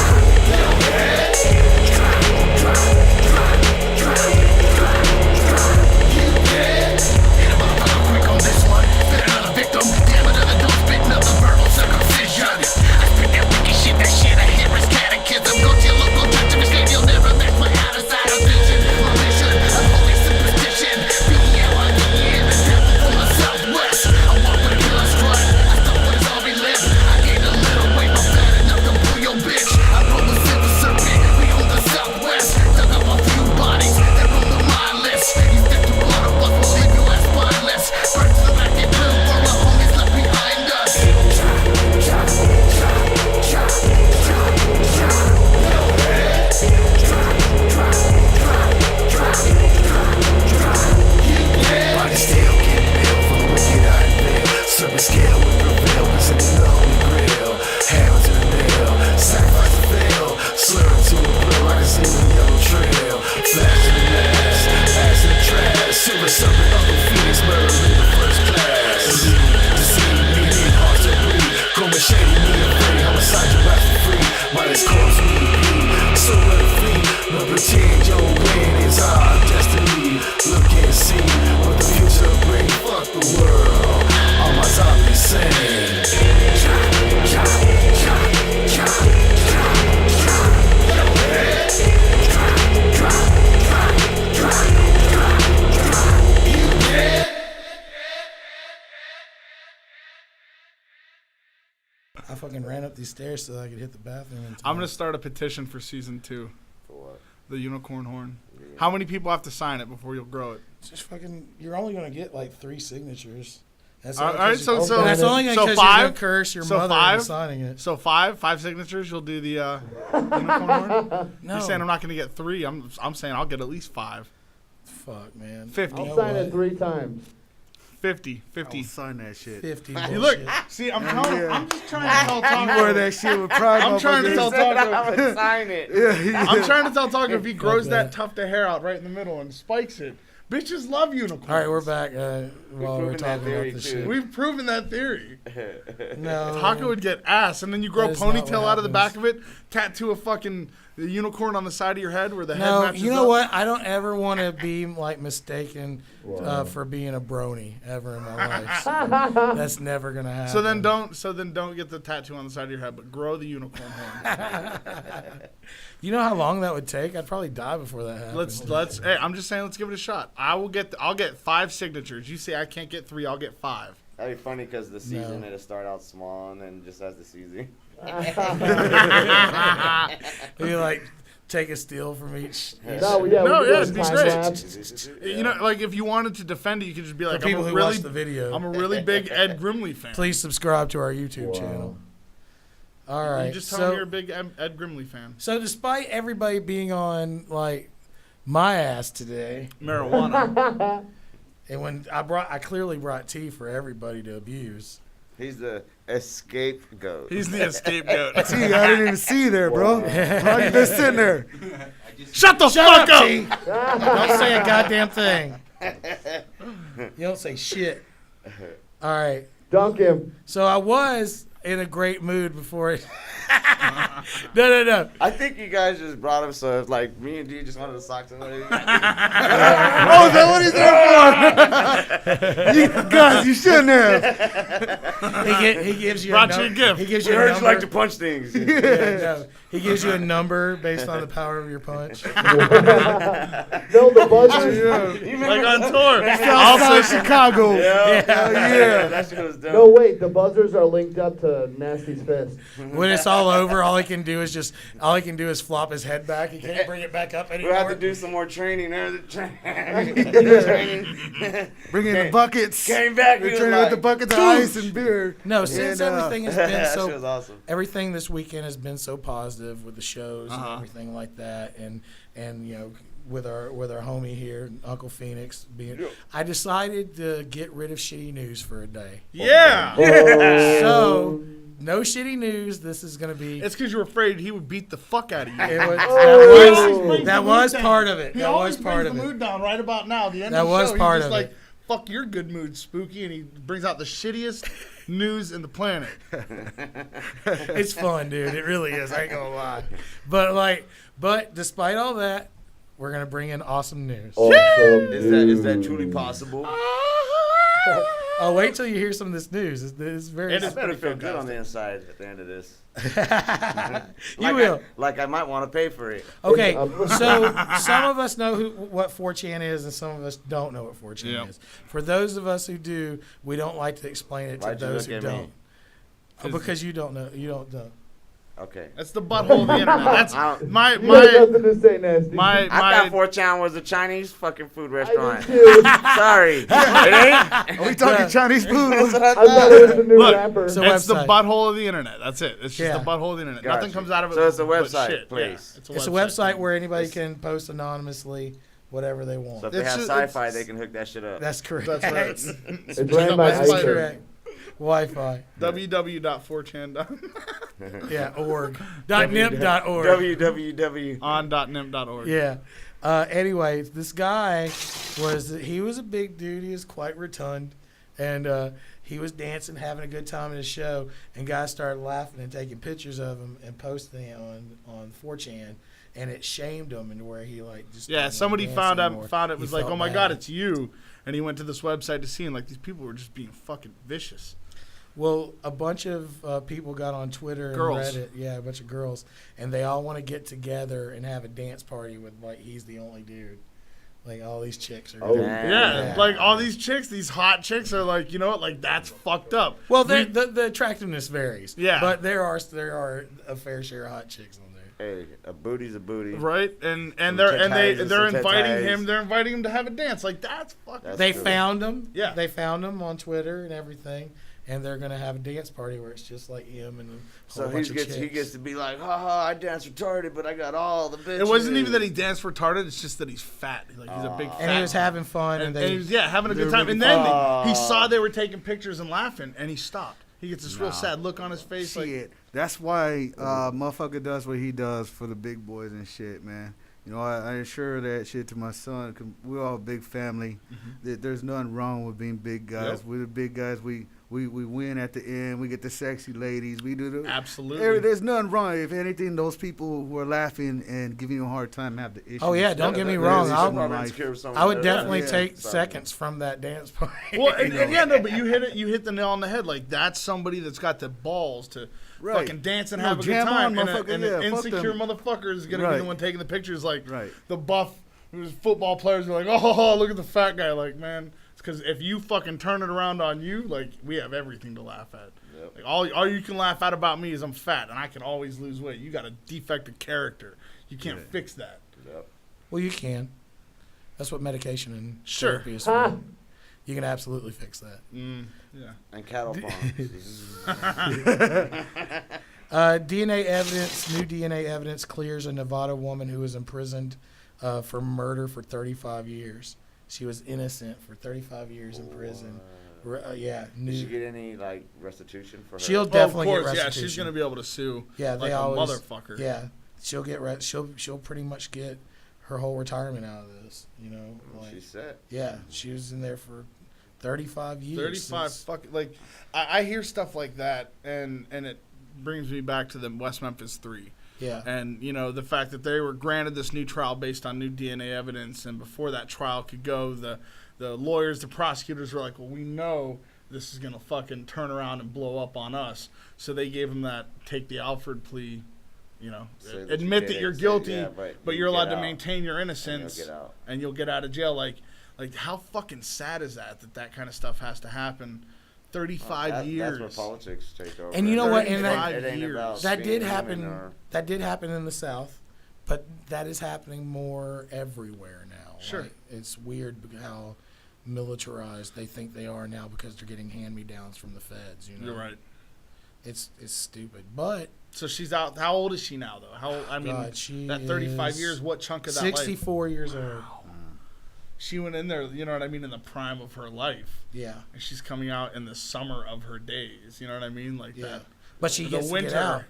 I fucking ran up these stairs so I could hit the bathroom. I'm gonna start a petition for season 2. For what? The unicorn horn. Yeah. How many people have to sign it before you'll grow it? Just fucking. You're only gonna get like 3 signatures. That's all right. So that's only because you're gonna curse your mother into signing it. So five signatures. You'll do the unicorn horn. No. You're saying I'm not gonna get 3. I'm saying I'll get at least 5. Fuck, man. 50. I'll sign it 3 times. 50. I'll sign that shit. 50. You look. See, I'm just trying to tell Taco. Wear that shit with pride. I'm trying to tell Taco. I would sign it. I'm trying to tell Taco if he grows that tuft of hair out right in the middle and spikes it, Bitches love unicorns. All right, we're back. While we're talking about this shit. We've proven that theory. No. Taco would get ass, and then you grow a That is not ponytail what out of the back happens. of it, tattoo a fucking unicorn on the side of your head where the head No, matches you know up. what? I don't ever want to be like mistaken for being a brony ever in my life. So that's never gonna happen. So then don't get the tattoo on the side of your head, but grow the unicorn horn. You know how long that would take? I'd probably die before that happened. Let's. Hey, I'm just saying, let's give it a shot. I'll get 5 signatures. You say I can't get 3, I'll get 5. That'd be funny because the season it'll start out small and then just as the season. You like take a steal from each. It'd be great. You know, like if you wanted to defend it, you could just be like, For people I'm a who really, watch the video. I'm a really big Ed Grimley fan. Please subscribe to our YouTube channel. All right. You just tell me you're a big Ed Grimley fan. So despite everybody being on like my ass today, marijuana, and when I clearly brought tea for everybody to abuse. He's the scapegoat. He's the scapegoat. See, I didn't even see you there, bro. How you been sitting there? Shut the fuck up! T. Don't say a goddamn thing. You don't say shit. All right. Dunk him. So I was in a great mood before it. No. I think you guys just brought him so if like me and D just wanted to sock somebody. Oh, is that what he's there for? You guys, you shouldn't have. He gives you Brought you a gift. He gives you a Hurtz number. like to punch things. No. He gives you a number based on the power of your punch. No, the buzzers. Like on tour. Outside Chicago. Yeah. That shit was dope. No, wait, the buzzers are linked up to Nasty's fist. When it's all over, all he can do is flop his head back. He can't bring it back up anymore. We'll have to do some more training there. Bring in the buckets. Came back. We're training with the buckets of ice and beer. No, since everything has been that so shit was awesome. Everything this weekend has been so positive with the shows and everything like that, and you know, with our homie here, Uncle Phoenix being, I decided to get rid of shitty news for a day. Yeah. So no shitty news. This is gonna be. It's because you were afraid he would beat the fuck out of you. That was part of it. He That always was part brings of the it. mood down right about now. The end That of the was show, part he's just of like, it. fuck your good mood, Spooky, and he brings out the shittiest news in the planet. It's fun, dude. It really is. I ain't gonna lie. But despite all that, we're gonna bring in awesome news. Is that truly possible? Oh, wait till you hear some of this news. It's very. I better feel good on the inside at the end of this. You will. I might want to pay for it. Okay, so some of us know what 4chan is, and some of us don't know what 4chan is. For those of us who do, we don't like to explain it to Why'd you those look who at me? don't. Because you don't know. You don't know. Okay. That's the butthole of the internet. That's my You have nothing to say, Nasty. I thought 4chan was a Chinese fucking food restaurant. Sorry. It ain't? Are we talking Chinese food? That's what I I thought it was a new rapper. It's the butthole of the internet. That's it. It's just the butthole of the internet. Gotcha. Nothing comes out of it. So it's a but website shit. place. Yeah, It's a website where anybody can post anonymously whatever they want. So if they have sci-fi, they can hook that shit up. That's correct. That's right. It's ran by That's Iker. correct. Wi-Fi. www.4chan.org. Yeah, org. .nimp.org. www. On.nimp.org. Yeah. Anyway, this guy was a big dude. He was quite rotund. And he was dancing, having a good time in his show. And guys started laughing and taking pictures of him and posting it on 4chan. And it shamed him into where he like just somebody found it was like, oh my god, bad. it's you. And he went to this website to see, and like these people were just being fucking vicious. Well, a bunch of people got on Twitter and Girls. Reddit. Yeah, a bunch of girls. And they all want to get together and have a dance party with, like, he's the only dude. Like, all these chicks are Like all these chicks, these hot chicks are like, you know what, like that's fucked up. Well, the attractiveness varies. Yeah. But there are a fair share of hot chicks on there. Hey, a booty's a booty. Right? And Some they're titties, inviting him to have a dance. Like that's fucking They found him. Yeah. They found him on Twitter and everything. And they're gonna have a dance party where it's just like him and a whole bunch of chicks. He gets to be like, haha, I dance retarded, but I got all the bitches. It wasn't even that he danced retarded. It's just that he's fat. Like he's a big fat. And he was having fun, and he was having a good time. And then he saw they were taking pictures and laughing, and he stopped. He gets this real sad look on his face. Shit. That's why motherfucker does what he does for the big boys and shit, man. You know, I assure that shit to my son, 'cause we're all a big family. There's nothing wrong with being big guys. We're the big guys. We win at the end. We get the sexy ladies. We do the absolutely. There's nothing wrong. If anything, those people who are laughing and giving you a hard time have the issue. Oh yeah, don't get me wrong. I would definitely take seconds from that dance party. Well, and but you hit the nail on the head. Like, that's somebody that's got the balls to fucking dance and have a good time. And an insecure motherfucker is gonna be the one taking the pictures. Like the buff football players are like, oh, look at the fat guy. Like, man, it's because if you fucking turn it around on you, like, we have everything to laugh at. Like, all you can laugh at about me is I'm fat and I can always lose weight. You got a defective character. You can't fix that. Well, you can. That's what medication and therapy is for. You can absolutely fix that. Yeah. And cattle farms. DNA evidence, new DNA evidence clears a Nevada woman who was imprisoned for murder for 35 years. She was innocent for 35 years in prison. Did she get any like restitution for her? She'll definitely get restitution. Yeah, she's gonna be able to sue. Yeah, like they always, motherfucker. Yeah, she'll get she'll pretty much get her whole retirement out of this. You know, like, she's set. Yeah, she was in there for 35 years. 35 fucking like I hear stuff like that and it brings me back to the West Memphis 3. Yeah. And, you know, the fact that they were granted this new trial based on new DNA evidence, and before that trial could go, the lawyers, the prosecutors were like, well, we know this is going to fucking turn around and blow up on us. So they gave him that take the Alfred plea, you know, admit that you're guilty, but you're allowed to maintain your innocence, and you'll get out of jail. Like how fucking sad is that kind of stuff has to happen? 35 years. That's where politics take over. And you know what? And that did happen. That did happen in the South, but that is happening more everywhere now. Sure. Like, it's weird how militarized they think they are now because they're getting hand-me-downs from the feds. You know. You're right. It's stupid, but so she's out. How old is she now, though? That 35 years. What chunk of that? 64 years old. Wow. She went in there, you know what I mean, in the prime of her life. Yeah. And she's coming out in the summer of her days. You know what I mean? Like that. But she gets to get out.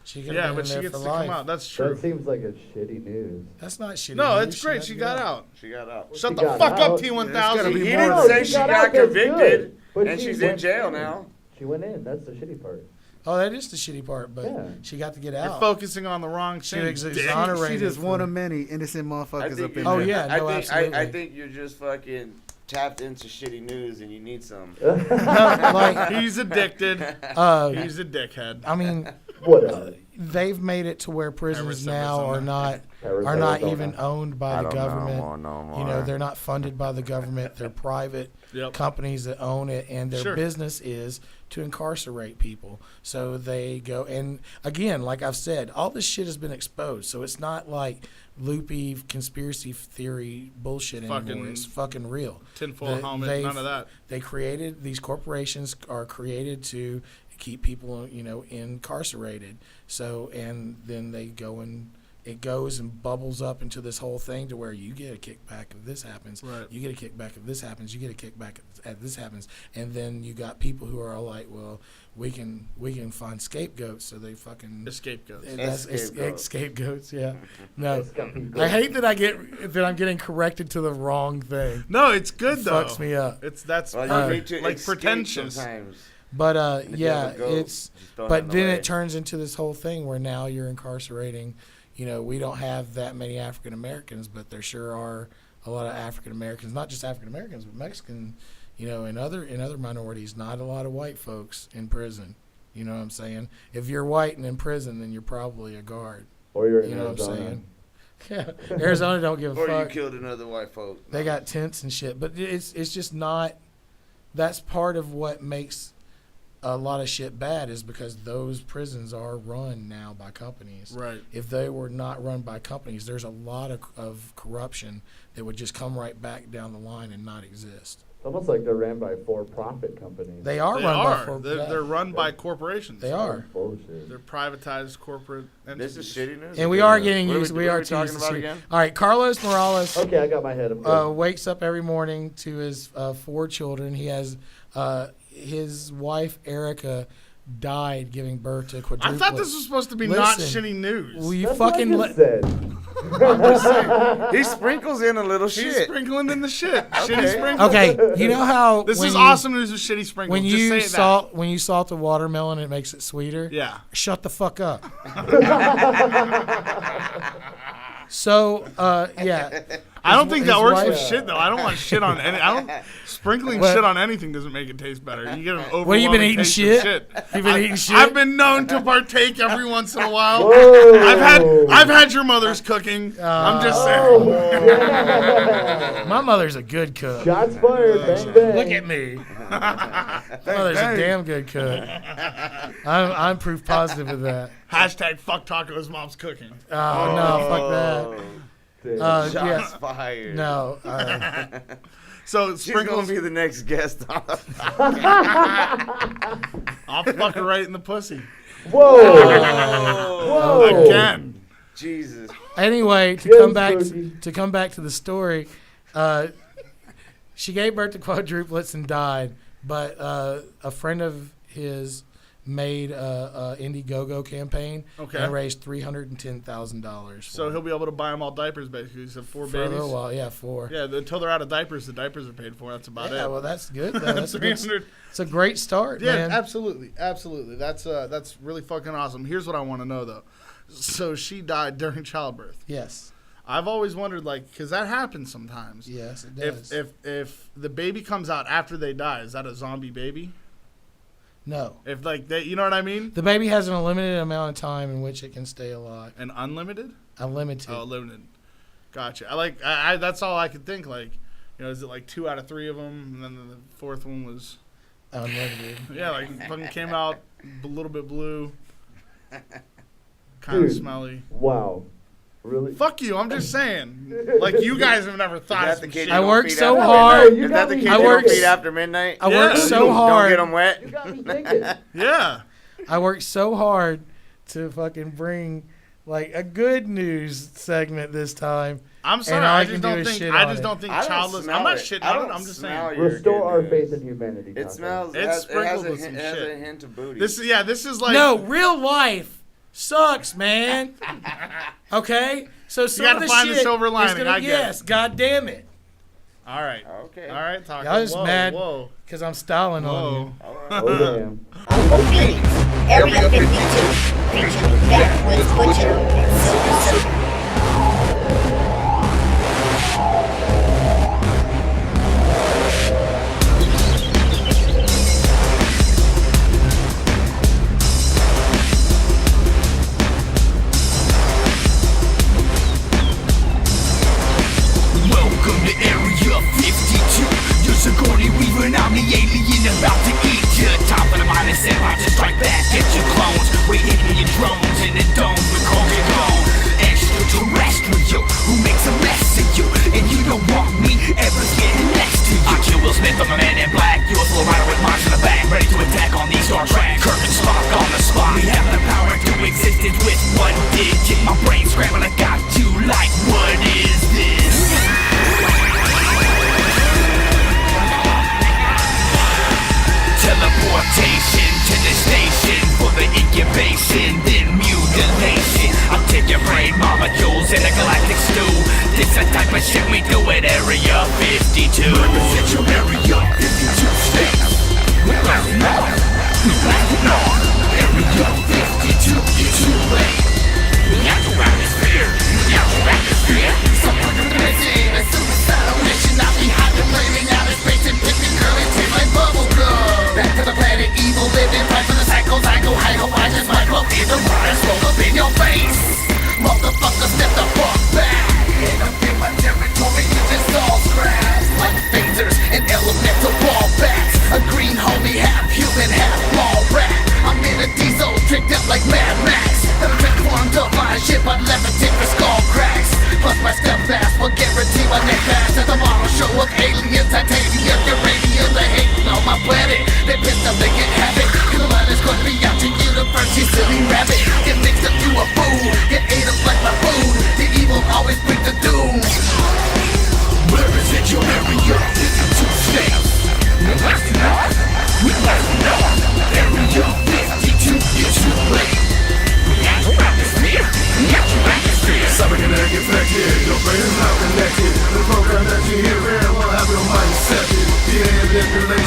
She but she gets to come out. That's true. That seems like a shitty news. That's not shitty. No, it's great. She got out. She got out. Shut the fuck up, T1000. He didn't say she got convicted, and she's in jail now. She went in. That's the shitty part. Oh, that is the shitty part, but she got to get out. You're focusing on the wrong thing. She just one of many innocent motherfuckers up in there. Oh, yeah, no, absolutely. I think you're just fucking tapped into shitty news and you need some. Like, he's addicted. He's a dickhead. I mean, they've made it to where prisons now are not even owned by the government. You know, they're not funded by the government. They're private companies that own it, and their business is to incarcerate people. So they go, and again, like I've said, all this shit has been exposed. So it's not like loopy conspiracy theory bullshit anymore. It's fucking real. Tinfoil helmet, none of that. These corporations are created to keep people, you know, incarcerated. So, and then they go and it goes and bubbles up into this whole thing to where you get a kickback if this happens. Right. You get a kickback if this happens. You get a kickback if this happens. And then you got people who are all like, well, we can find scapegoats. So they fucking scapegoats. Scapegoats. Yeah. No, I hate that I'm getting corrected to the wrong thing. No, it's good though. Fucks me up. That's like pretentious. Sometimes. But yeah, but then it turns into this whole thing where now you're incarcerating. You know, we don't have that many African Americans, but there sure are a lot of African Americans, not just African Americans, but Mexican, you know, and other minorities. Not a lot of white folks in prison. You know what I'm saying? If you're white and in prison, then you're probably a guard. Or you're in you know Arizona. What I'm saying? Yeah, Arizona don't give a fuck. Or you killed another white folk. They got tents and shit, but it's just not. That's part of what makes a lot of shit bad is because those prisons are run now by companies. Right. If they were not run by companies, there's a lot of corruption that would just come right back down the line and not exist. It's almost like they're ran by for-profit companies. They are run by They're run by corporations. They are. Bullshit. They're privatized corporate entities. This is shitty news. And we are getting used. We are talking about shit. again. All right, Carlos Morales. Okay, I got my head. Wakes up every morning to his 4 children. He has his wife Erica died giving birth to quadruplets. I thought this was supposed to be not shitty news. Will you That's fucking what I just said. I'm just saying. He sprinkles in a little He's shit. sprinkling in the shit. Shitty sprinkles. Okay, you know how This when is you- awesome news with shitty sprinkles. When Just you say when you salt the watermelon, it makes it sweeter. Yeah. Shut the fuck up. So, yeah. I don't think that His works wife- with shit though. I don't want shit on any. Sprinkling What? shit on anything doesn't make it taste better. You get an overwhelming What, you been eating taste shit? of shit. You been eating shit? I've been known to partake every once in a while. Whoa. I've had your mother's cooking. I'm just saying. My mother's a good cook. Shots fired. Bang, bang. Look at me. My mother's a damn good cook. I'm proof positive of that. Hashtag fuck Taco's mom's cooking. Oh, no, fuck that. Shots yeah. fired. No. So She's sprinkles. gonna be the next guest on the I'll fuck her right in the pussy. Whoa. Whoa. Again. Jesus. Anyway, to Yes, come back to the story, she gave birth to quadruplets and died, but a friend of his made a Indiegogo campaign and raised $310,000. So he'll be able to buy them all diapers, basically. He said 4 For a babies. little while, yeah, 4. Yeah, until they're out of diapers, the diapers are paid for. That's about it. Yeah, well, that's good. Though. That's a good, 300. it's a great start, Yeah, man. absolutely. That's really fucking awesome. Here's what I want to know, though. So she died during childbirth. Yes. I've always wondered, like, because that happens sometimes. Yes, it does. If the baby comes out after they die, is that a zombie baby? No. If like they, you know what I mean? The baby has an unlimited amount of time in which it can stay alive. And unlimited? Unlimited. Oh, limited. Gotcha. I that's all I could think. Like, you know, is it like 2 out of 3 of them, and then the 4th one was unlimited? Yeah, like fucking came out a little bit blue, kind of smelly. Wow. Really? Fuck you! I'm just saying. Like you guys have never thought of some shit. I worked so hard. Is that the kid you don't feed after midnight? I worked so hard. Don't get them wet. You got me thinking. Yeah. I worked so hard to fucking bring like a good news segment this time. I'm sorry. And all I can just do don't is think. shit I on just it. don't think I don't childless. smell I'm not it. shitting I on it. don't I'm just smell saying. your Restore good our news. faith in humanity. It Taco. smells. It's It has sprinkled a with some hint- has shit. a hint of booty. This is like No, real life sucks, man. Okay, so some gotta of the find the shit silver is lining, gonna- I get yes, god damn it. All right. Okay. All right. Taco. Y'all just Whoa, mad Whoa. because I'm styling on you. Whoa. Oh, damn. Uncle Felix, Area 52, featuring Backwoods Butcher and Silver Serpent. Welcome to Area 52. You're Gory Weaver and I'm the alien about to eat you. Top of the minus and I just strike back at your clones. Waiting for your drones in the dome with Cold Bone. Extraterrestrial who makes a mess of you. And you don't want me ever getting next to you. I kill Will Smith, I'm a man in black. You're a full rider with marks in the back. Ready to attack on these Star Trek. Curtain Spock on the spot. We have the power to existence with one digit. My brain scrambled, I got you like, what is this? Teleportation to the station for the incubation, then mutilation. I'll take your brain molecules in a galactic stew. This the type of shit we do at Area 52. Represent your Area 52 states. Area 52, you're too late. Natural atmosphere, natural atmosphere. Someone missing a suicidal mission. I'll be hyperplaning out of space and picking girl and taste like bubblegum. Back to the planet, evil living, right for the cycles. I go high, hope I just might blow in the rise, roll up in your face. Motherfucker, step the fuck back. And up in my territory, you just all scraps like phasers and elements.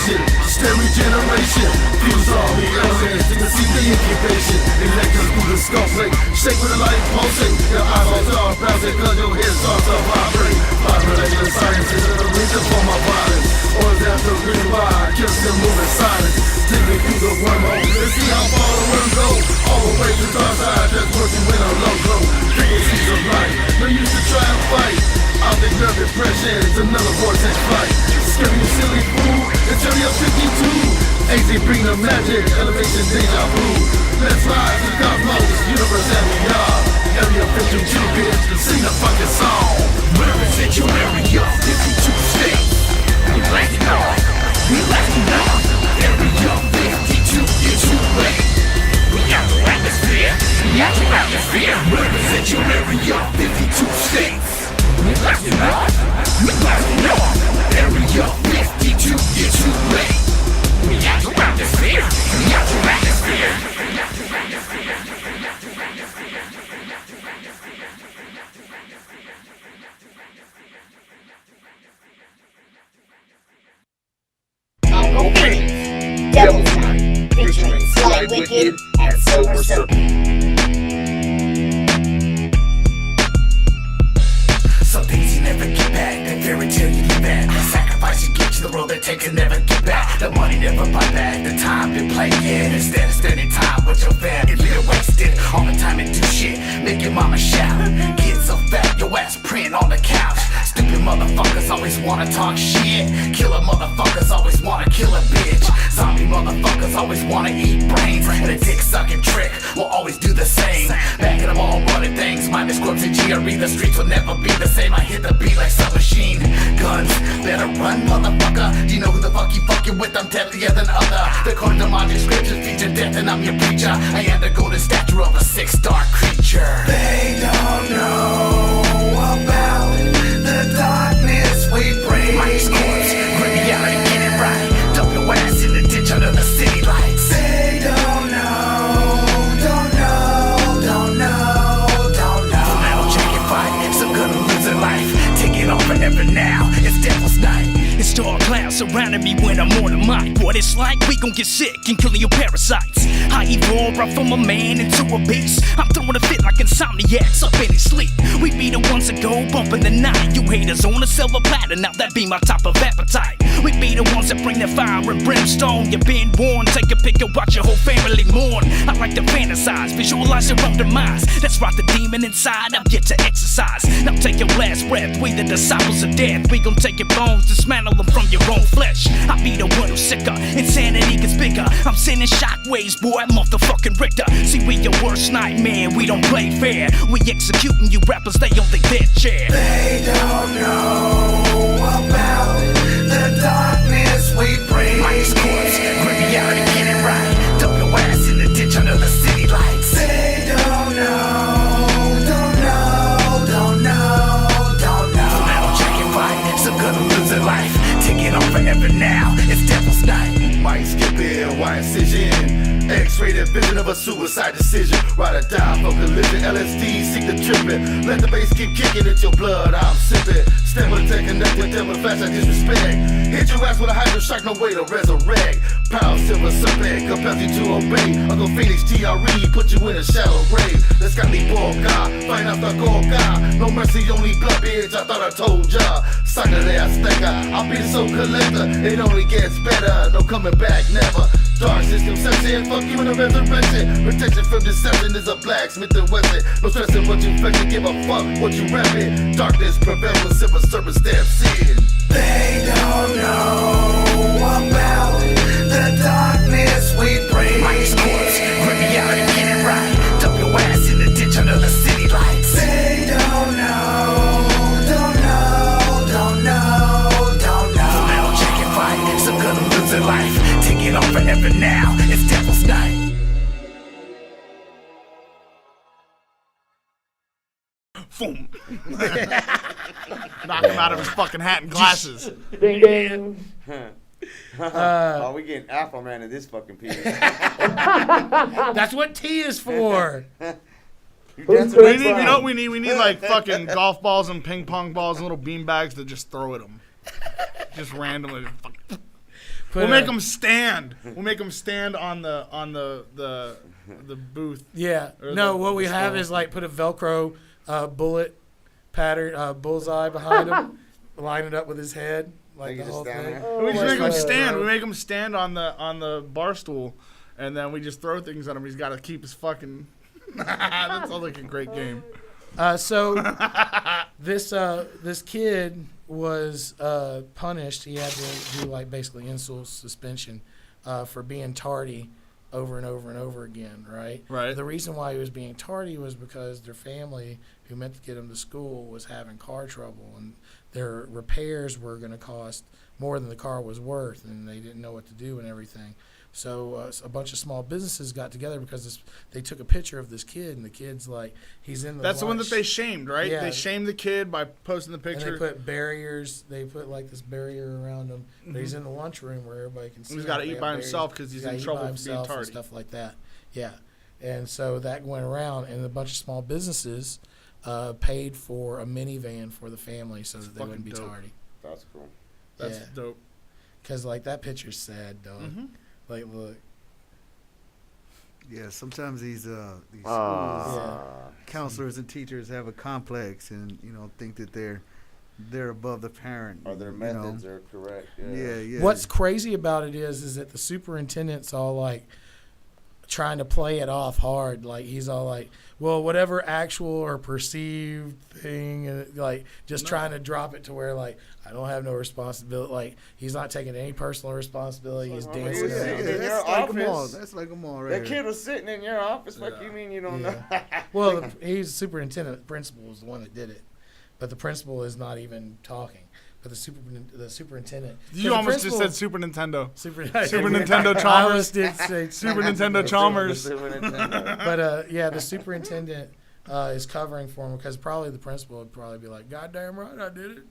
innovation, system regeneration. Fuse all the elements to conceive the incubation. Electric through the skull plate, shake with the light pulsing. Your eyeballs are bouncing cause your head starts to vibrate. Vibrating the sciences of the reason for my violence. Or is that the reason why I kill them moving silence? Digging through the wormhole, let's see how far the worm goes. All the way to DarkSide, just working with a low glow. Frequencies of light, no use to try and fight. I'll declare depression, it's another vortex flight. Scare you silly fool, it's area 52. AC bring the magic, elevation deja vu. Let's rise to the cosmos, universe and beyond. Area 52 bitch, to sing the fucking song. Represent your area, 52 states. We like it all, we like it all. Area 52, get you late. We got the atmosphere, we got the atmosphere. Represent your area, 52 states. We like it all, we like it all. Area 52, get you late. We got the atmosphere, we got the atmosphere. DarkSide, featuring Slywicked and Serpent. Some things you never get back, that fairy tale you live at. The sacrifice you get to the road that take can never get back. The money never buy back, the time you play in. Instead of spending time with your fam, you live wasted. All the time and do shit, make your mama shout. Kids so fat, your ass print on the couch. Stupid motherfuckers always wanna talk shit. Killer motherfuckers always wanna kill a bitch. Zombie motherfuckers always wanna eat brains. And a dick sucking trick will always do the same. Back in them all running things, minus corpse and GRE. The streets will never be the same. I hit the beat like some machine. Guns, better run, motherfucker. Do you know who the fuck you fucking with? I'm deadlier than other. According to my description, feature death and I'm your preacher. I am the golden statue of a 6-star creature. They don't know about the darkness we bring. Minus corpse, bring me out and get it right. Dump your ass in the ditch under the city lights. They don't know, don't know, don't know, don't know. The metal jacket fight, some gonna lose their life. Take it on forever now, it's Devil's Night. It's dark clouds surrounding me when I'm on the mic. What it's like, we gon' get sick and killing your parasites. I evolve right from a man into a beast. I'm throwing a fit like insomniacs up in his sleep. We be the ones that go bumping the night. You haters on a silver platter, now that be my type of appetite. We be the ones that bring the fire and brimstone. You've been warned, take a pic and watch your whole family mourn. I like to fantasize, visualize your own demise. That's right, the demon inside, I've yet to exercise. Now take your last breath, we the disciples of death. We gon' take your bones, dismantle them from your own flesh. I be the one who's sicker, insanity gets bigger. I'm sending shockwaves, boy, motherfucking Richter. See, we your worst nightmare, we don't play fair. We executing you rappers, they on the dead chair. They don't know about the darkness we bring. Minus corpse, bring me out and get it right. Dump your ass in the ditch under the city lights. They don't know, don't know, don't know, don't know. The metal jacket fight, some gonna lose their life. Take it on forever now, it's Devil's Night. Might skip in, why incision? X-rated vision of a suicide decision. Ride or die for collision. LSD, seek the tripping. Let the bass keep kicking at your blood. I'm sipping. Step with a tech, connect with them with flash, I disrespect. Hit your ass with a hydro shock, no way to resurrect. Power silver serpent, compels you to obey. Uncle Phoenix GRE, put you in a shallow grave. Let's got me Borga, find out the Gorga. No mercy, only blood, bitch, I thought I told ya. Sucker there, sticker, I'll be so collector. It only gets better, no coming back, never. Dark system section, fuck you in a resurrection. Protection from deception is a blacksmith and weapon. No stressing what you fetching, give a fuck what you rapping. Darkness prevails when silver serpent steps in. They don't know about the darkness we bring. Minus corpse, bring me out and get it right. Dump your ass in the ditch under the city lights. They don't know, don't know, don't know, don't know. The metal jacket fight, some gonna lose their life. Take it on forever now, it's Devil's Night. Boom. Knock him out of his fucking hat and glasses. Ding ding. Oh, we getting Afro Man in this fucking piece. That's what T is for. We need, you know what we need? We need like fucking golf balls and ping pong balls and little bean bags to just throw at them. Just randomly. We'll make them stand. We'll make them stand on the booth. Yeah. No, what we have is like put a Velcro bullet pattern bullseye behind him, line it up with his head, like the whole thing. We just make him stand. We make him stand on the bar stool, and then we just throw things at him. He's got to keep his fucking. That sounds like a great game. So this kid was punished. He had to do like basically in-school suspension for being tardy over and over and over again, right? Right. The reason why he was being tardy was because their family, who meant to get him to school, was having car trouble, and their repairs were going to cost more than the car was worth, and they didn't know what to do and everything. So a bunch of small businesses got together because they took a picture of this kid, and the kid's like, he's in the That's lunch. the one that they shamed, right? Yeah. They shamed the kid by posting the picture. And they put barriers. They put like this barrier around him. But he's in the lunchroom where everybody can see him. He's got to They eat have by barriers. himself because he's in trouble for being tardy. And stuff like that. Yeah. And so that went around, and a bunch of small businesses paid for a minivan for the family so that they wouldn't be tardy. That's cool. That's dope. Because like that picture's sad, dog. Like, look. Yeah, sometimes these schools, counselors and teachers have a complex and think that they're above the parent. Or their methods are correct. Yeah. What's crazy about it is that the superintendent's all like trying to play it off hard. Like he's all like, well, whatever actual or perceived thing, like just trying to drop it to where like I don't have no responsibility. Like he's not taking any personal responsibility. He's dancing around. That's like them all right. That kid was sitting in your office. What you mean you don't know? Well, he's superintendent. The principal was the one that did it, but the principal is not even talking. But the superintendent. You almost just said Super Nintendo. Super Nintendo Chalmers. I almost did say Super Nintendo Chalmers. But the superintendent is covering for him because probably the principal would probably be like, "God damn right, I did it."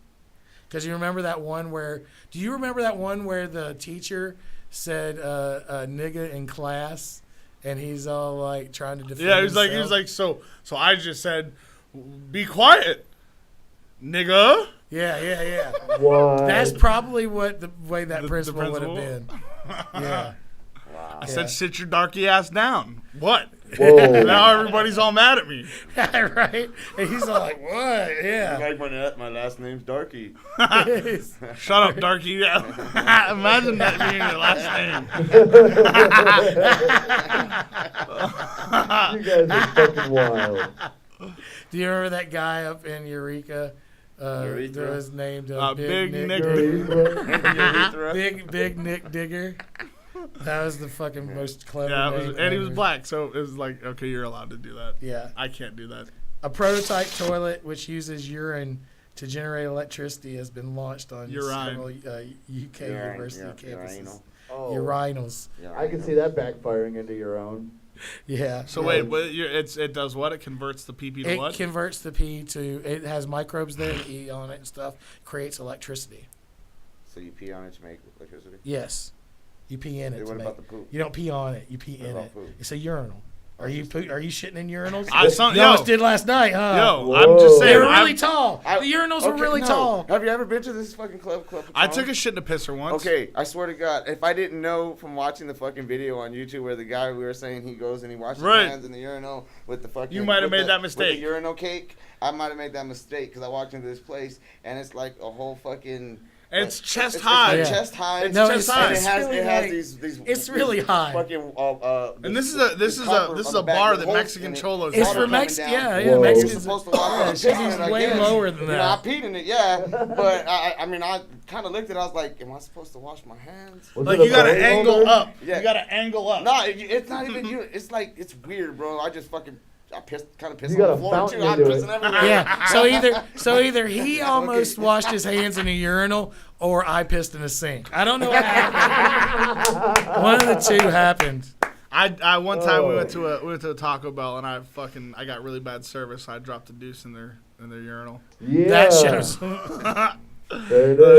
Because you remember that one where? Do you remember that one where the teacher said "nigga" in class, and he's all like trying to defend himself? he was like, so I just said, "Be quiet, nigga." Yeah. What? That's probably what the way that principal would have been. Yeah. I said, sit your darky ass down. What? Whoa. Now everybody's all mad at me. Right? And he's all like, what? Yeah. Like my last name's Darky. Shut up, Darky. Imagine that being your last You guys are fucking wild. Do you remember that guy up in Eureka? That was named Big Nick Big Nick Digger. That was the fucking most clever name and he was ever. black, so it was like, okay, you're allowed to do that. Yeah. I can't do that. A prototype toilet which uses urine to generate electricity has been launched on several UK university campuses. Urinals. I can see that backfiring into your own. Yeah. So wait, it does what? It converts the PP to what? It converts the pee to. It has microbes there, to eat on it and stuff. Creates electricity. So you pee on it to make electricity? Yes. You pee in it. What about the poop? You don't pee on it. You pee in it. Poop? It's a urinal. Are you shitting in urinals? You almost did last night, huh? Yo, I'm just saying. They were really tall. The urinals were really tall. Have you ever been to this fucking club? I took a shit in a pisser once. Okay, I swear to God, if I didn't know from watching the fucking video on YouTube where the guy we were saying he goes and he washes his hands in the urinal with the fucking... You might have made that mistake. With the urinal cake. I might have made that mistake because I walked into this place and it's like a whole fucking... And it's chest high. It's chest high. It's chest high. And it has these. It's really high. Fucking. And this is a bar that Mexican cholos. It's for Mexicans. Yeah, Mexicans. You're supposed to walk she's way lower than that. I peed in it, but I mean, I kind of looked at it. I was like, am I supposed to wash my hands? Like you gotta angle up. Yeah. You gotta angle up. No, it's not even you. It's like it's weird, bro. I just fucking. I pissed on the floor too. I'm pissing everywhere. Yeah. So either he almost washed his hands in a urinal, or I pissed in a sink. I don't know what happened. One of the two happened. I one time we went to a Taco Bell and I got really bad service. So I dropped a deuce in their urinal. Yeah. That shows. You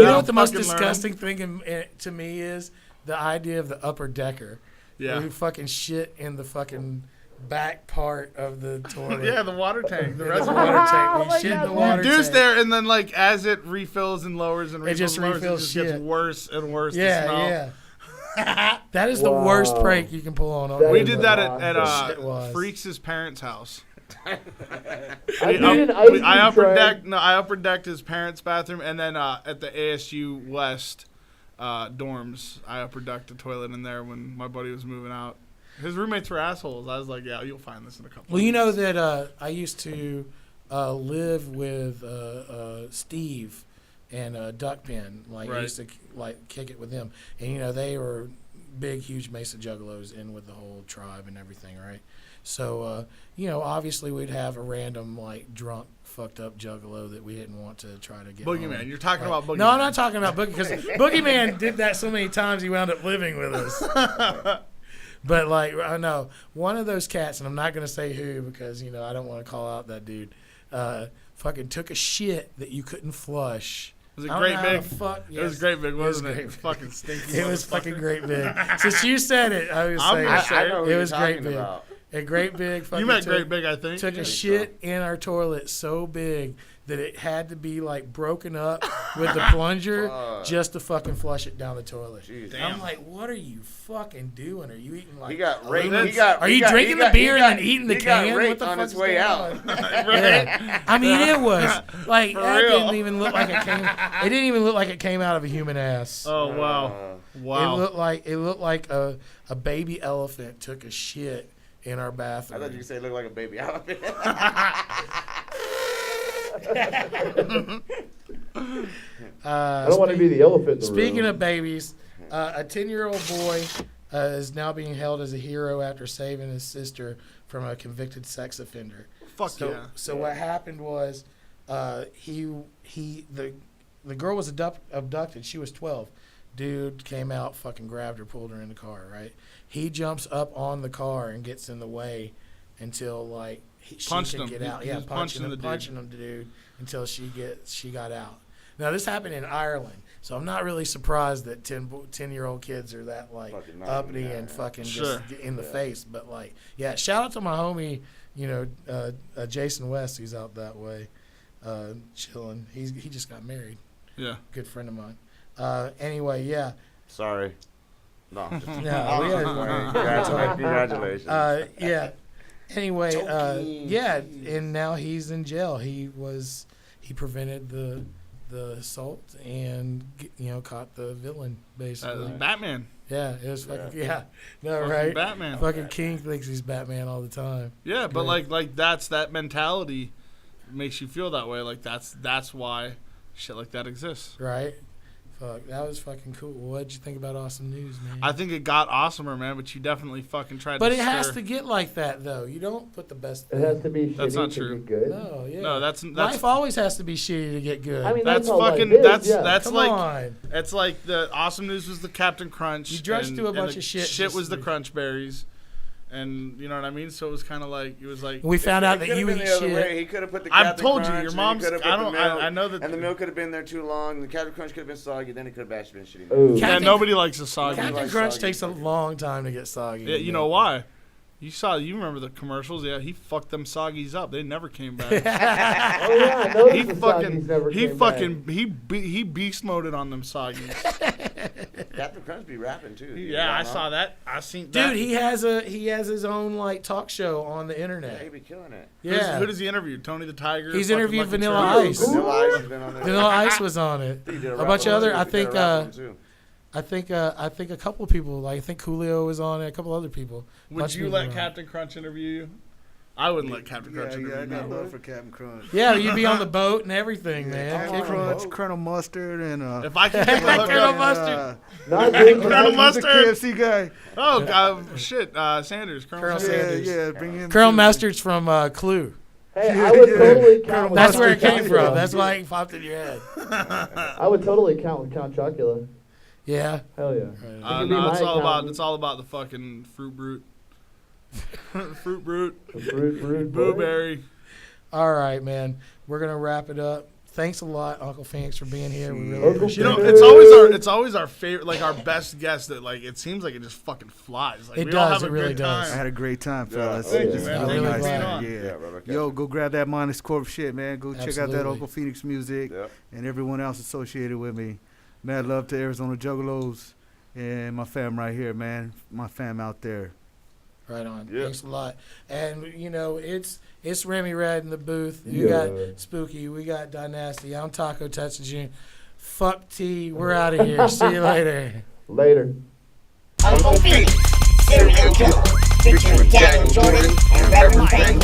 know what the most disgusting thing to me is? The idea of the upper decker. Yeah. Who fucking shit in the fucking back part of the toilet. Yeah, the water tank. The reservoir tank. We shit in the water tank. Deuce there, and then like as it refills and lowers and refills, it just refills it just shit. gets worse and worse. Yeah, the smell. yeah. That is the worst prank you can pull on. We did that at Freaks' parents' house. I upper decked his parents' bathroom, and then at the ASU West dorms, I upper decked the toilet in there when my buddy was moving out. His roommates were assholes. I was like, yeah, you'll find this in a couple. Well, you know that I used to live with Steve and Duckpin. Like I used to kick it with them, and they were big, huge Mesa Juggalos in with the whole tribe and everything, right? So obviously we'd have a random drunk, fucked up Juggalo that we didn't want to try to get. Boogeyman, you're talking about Boogeyman. No, I'm not talking about Boogie because Boogeyman did that so many times he wound up living with us. But I know one of those cats, and I'm not gonna say who because I don't want to call out that dude. Fucking took a shit that you couldn't flush. Was it great big? Yes. It was great big, wasn't it? It was fucking stinky. It was fucking great big. Since you said it, I was saying it was great big. A great big fucking. You meant great big, I think. Took a shit in our toilet so big that it had to be broken up with the plunger just to fucking flush it down the toilet. I'm like, what are you fucking doing? Are you eating He got raped. Are you drinking the beer and then eating the can? He got raped on his way out. Yeah. I mean, it was that didn't even look like it came. It didn't even look like it came out of a human ass. Oh wow! Wow. It looked like a baby elephant took a shit in our bathroom. I thought you said it looked like a baby elephant. I don't want to be the elephant in the Speaking room. of babies, a 10-year-old boy is now being held as a hero after saving his sister from a convicted sex offender. So what happened was the girl was abducted. She was 12. Dude came out, fucking grabbed her, pulled her in the car, right? He jumps up on the car and gets in the way until she can get out. Yeah, punching the dude until she got out. Now this happened in Ireland, so I'm not really surprised that 10-year-old kids are that uppity and fucking just in the face. But shout out to my homie, Jason West, who's out that way, chilling. He just got married. Yeah, good friend of mine. Anyway, yeah. Sorry. No. Congratulations. Yeah. Anyway, and now he's in jail. He prevented the assault and caught the villain basically. Batman. Yeah, it was fucking right. Batman. Fucking King thinks he's Batman all the time. Yeah, but like that's that mentality makes you feel that way. That's why shit like that exists. Right. Fuck, that was fucking cool. What'd you think about Awesome News, man? I think it got awesomer, man, but you definitely fucking tried But it has to get like that, though. You don't put the best It has to be shitty That's not to true. be good. No, yeah. No, that's life always has to be shitty to get good. I mean, that's all fucking life is, that's Come like on. it's like the Awesome News was the Captain Crunch. You dressed and, to a and bunch the of shit. Shit was the Crunch Berries. And you know what I mean? So it was kind of we found out that you eat shit. He could have put the I've Captain told you, Crunch, your and mom's. he could have put the milk, I know that. And the milk could have been there too long. The Captain Crunch could have been soggy. Then it could have actually been shitty. Ooh. Yeah, nobody likes a soggy. Captain Crunch takes a long time to get soggy. Yeah, you know why? You remember the commercials? Yeah, he fucked them soggies up. They never came back. Oh yeah, I noticed the soggies never came back. He beast moded on them soggies. Captain Crunch be rapping too. Yeah, I saw that. I seen that. Dude, he has his own talk show on the internet. Yeah, he be killing it. Yeah. Who does he interview? Tony the Tiger. He's fucking interviewed Lucky Vanilla Charms? Ice. Vanilla Ice has been on there. Vanilla Ice was on it. He did a A rap bunch of on other. it. I He did think. a rap on it too. I think a couple of people. I think Coolio was on it. A couple other people. Would you let Captain Crunch interview you? I wouldn't let Captain Crunch interview I got me. love for Captain Crunch. Yeah, you'd be on the boat and everything, man. Captain Crunch, Colonel Mustard, and If I could get the hook Colonel up, Mustard. Not good. Colonel the Mustard. KFC guy. Oh shit, Sanders. Colonel Yeah, Sanders. yeah, bring him. Colonel too. Mustard's from Clue. Hey, I would totally count. Colonel with That's Count where it came Chocula. from. That's why it popped in your head. I would totally count with Count Chocula. Yeah. Hell yeah. No, it's all about the fucking fruit brute. Fruit brute. Blueberry. All right, man. We're gonna wrap it up. Thanks a lot, Uncle Phoenix, for being here. We really appreciate You know, it. it's always our favorite, like our best guest. That it seems like it just fucking flies. Like, It we all does, have it a really good does. I time. had a great time, fellas. Thank you, It's man. really Thank you for nice. being on. Yeah. brother. Yo, go grab that Minus Corp shit, man. Go check out that Absolutely. Uncle Phoenix music Yep. and everyone else associated with me. Mad love to Arizona Juggalos. And my fam right here, man. My fam out there. Right on. Yep. Thanks a lot. And you know, it's Remy Red in the booth. You got Spooky. We got Dynasty. I'm Taco Touch-a-June. Fuck T. We're out of here. See you later. Later. Uncle Felix, Serial Killer, featuring Daniel Jordan and Reverend Fang.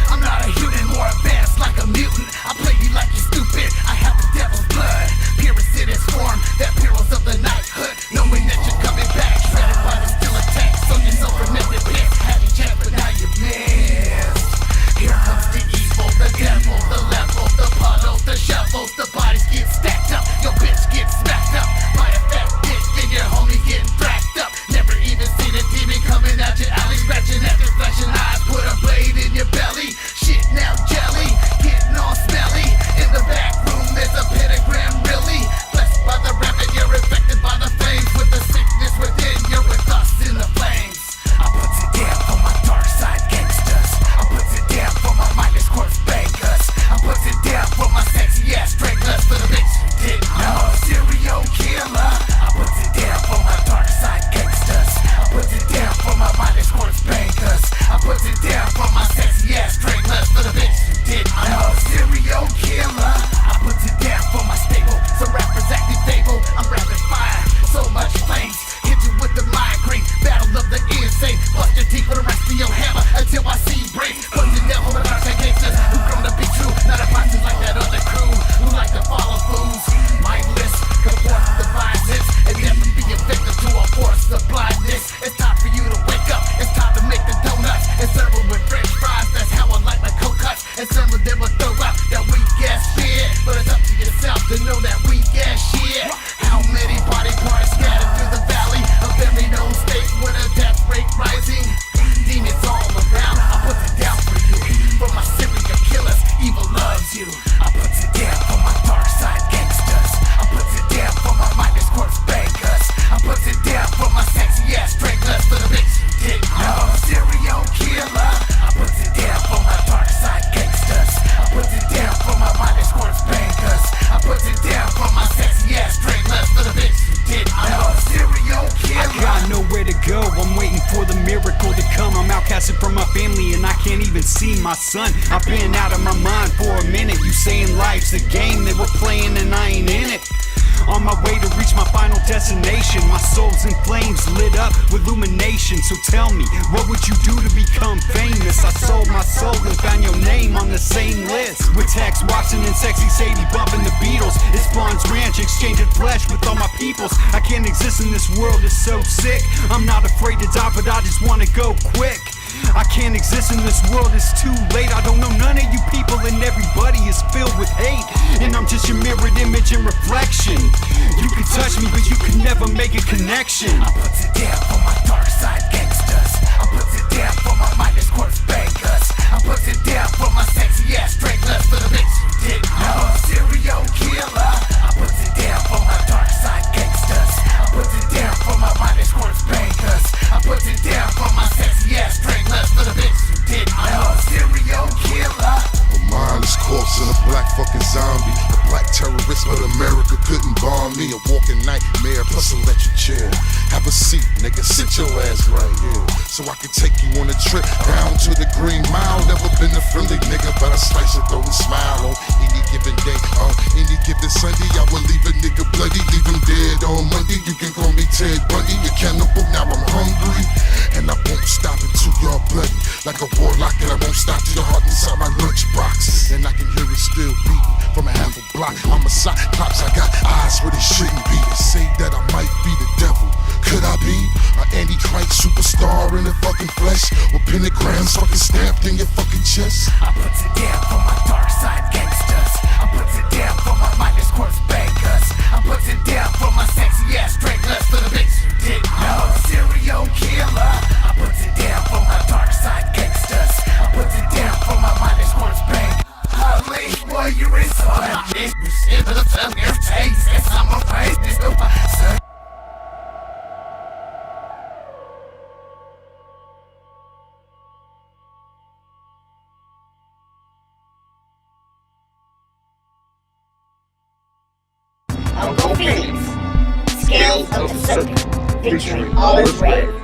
I'm not a human, more advanced like a mutant. I play you like you're stupid. I have the devil's blood, purest in its form. That perils of the knighthood, knowing that you're coming back. Shredded by the still attacks on your self-remembered pits. Had a chance, but now you missed. Here comes the evil, the devil, the level, the puddles, the shovels. The bodies get stacked up, your bitch gets smacked up by a fat bitch, and your homie getting thrashed up. Never even seen a demon coming out your alley, scratching at your flashing eyes. Put a blade in your belly. Shit now jelly, getting all smelly. In the back room there's a pentagram really. Blessed by the rabbit, you're infected by the flames. With the sickness within, you're with us in the flames. I put it down for my dark side gangsters. I put it down for my mindless corpse bankers. I put it down for my sexy ass stranglers. For the bitch who didn't know, serial killer. I put it down for my dark side gangsters. I put it down for my mindless corpse bankers. I put it down for my sexy ass stranglers. For the bitch who didn't know, serial killer. I put it down for my stable. Some rappers acting fable. I'm rapid fire, so much flames. Hit you with the migraine, battle of the insane. Bust your teeth with the rest of your hammer until I see brains. Put the devil with dark side gangsters who grown to be true. Not a bosses like that other crew who like to follow fools. Mindless, comport devices, and never be a victim to a force of blindness. It's time for you to wake up. It's time to make the donuts and serve them with French fries. That's how I like my cold cuts. And some of them will throw up that weak ass shit. But it's up to yourself to know that weak ass shit. How many body parts scattered through the valley of every known state with a death rate rising? Demons all around. I put it down for you. For my serial killers, evil loves you. I put it down for my dark side gangsters. I put it down for my mindless corpse bankers. I put it down for my sexy ass stranglers. For the bitch who didn't know, serial killer. I put it down for my dark side gangsters. I put it down for my mindless corpse bankers. I put it down for my sexy ass stranglers. For the bitch who didn't know, serial killer. I got nowhere to go, I'm waiting for the miracle to come. I'm outcasted from my family and I can't even see my son. I've been out of my mind for a minute. You saying life's a game they were playing and I ain't in it. On my way to reach my final destination. My soul's in flames, lit up with illumination. So tell me, what would you do to become famous? I sold my soul and found your name on the same list. With Tex Watson and Sexy Sadie bumping the Beatles. It spawns ranch, exchanging flesh with all my peoples. I can't exist in this world, it's so sick. I'm not afraid to die, but I just wanna go quick. I can't exist in this world, it's too late. I don't know none of you people and everybody is filled with hate. And I'm just your mirrored image and reflection. You can touch me, but you can never make a connection. I put it down for my dark side gangsters. I put it down for my mindless corpse bankers. I put it down for my sexy ass stranglers. For the bitch who didn't know, serial killer. I put it down for my dark side gangsters. I put it down for my mindless corpse bankers. I put it down for my sexy ass stranglers. For the bitch who didn't know, serial killer. A mindless corpse and a black fucking zombie. A black terrorist, but America couldn't bomb me. A walking nightmare, plus electric chair. Have a seat, nigga, sit your ass right here. So I can take you on a trip down to the Green Mile. Never been a friendly nigga, but I slice it through and smile on any given day. On any given Sunday, I will leave a nigga bloody, leave him dead on Monday. You can call me Ted Bundy, a cannibal, now I'm hungry. And I won't stop until you're bloody. Like a warlock, and I won't stop till your heart inside my lunchbox. And I can hear it still beating from a half a block. I'm a cyclops, I got eyes where they shouldn't be. They say that I might be the devil. Could I be an antichrist superstar in the fucking flesh? With pentagrams fucking stamped in your fucking chest? I put it down for my dark side gangsters. I put it down for my mindless corpse bankers. I put it down for my sexy ass stranglers. For the bitch who didn't know, serial killer. I put it down for my dark side gangsters. I put it down for my mindless corpse bankers. Holy, boy, you're inside. In the familiar taste, I'm afraid this is Rise of the Serpent, featuring Alhazred.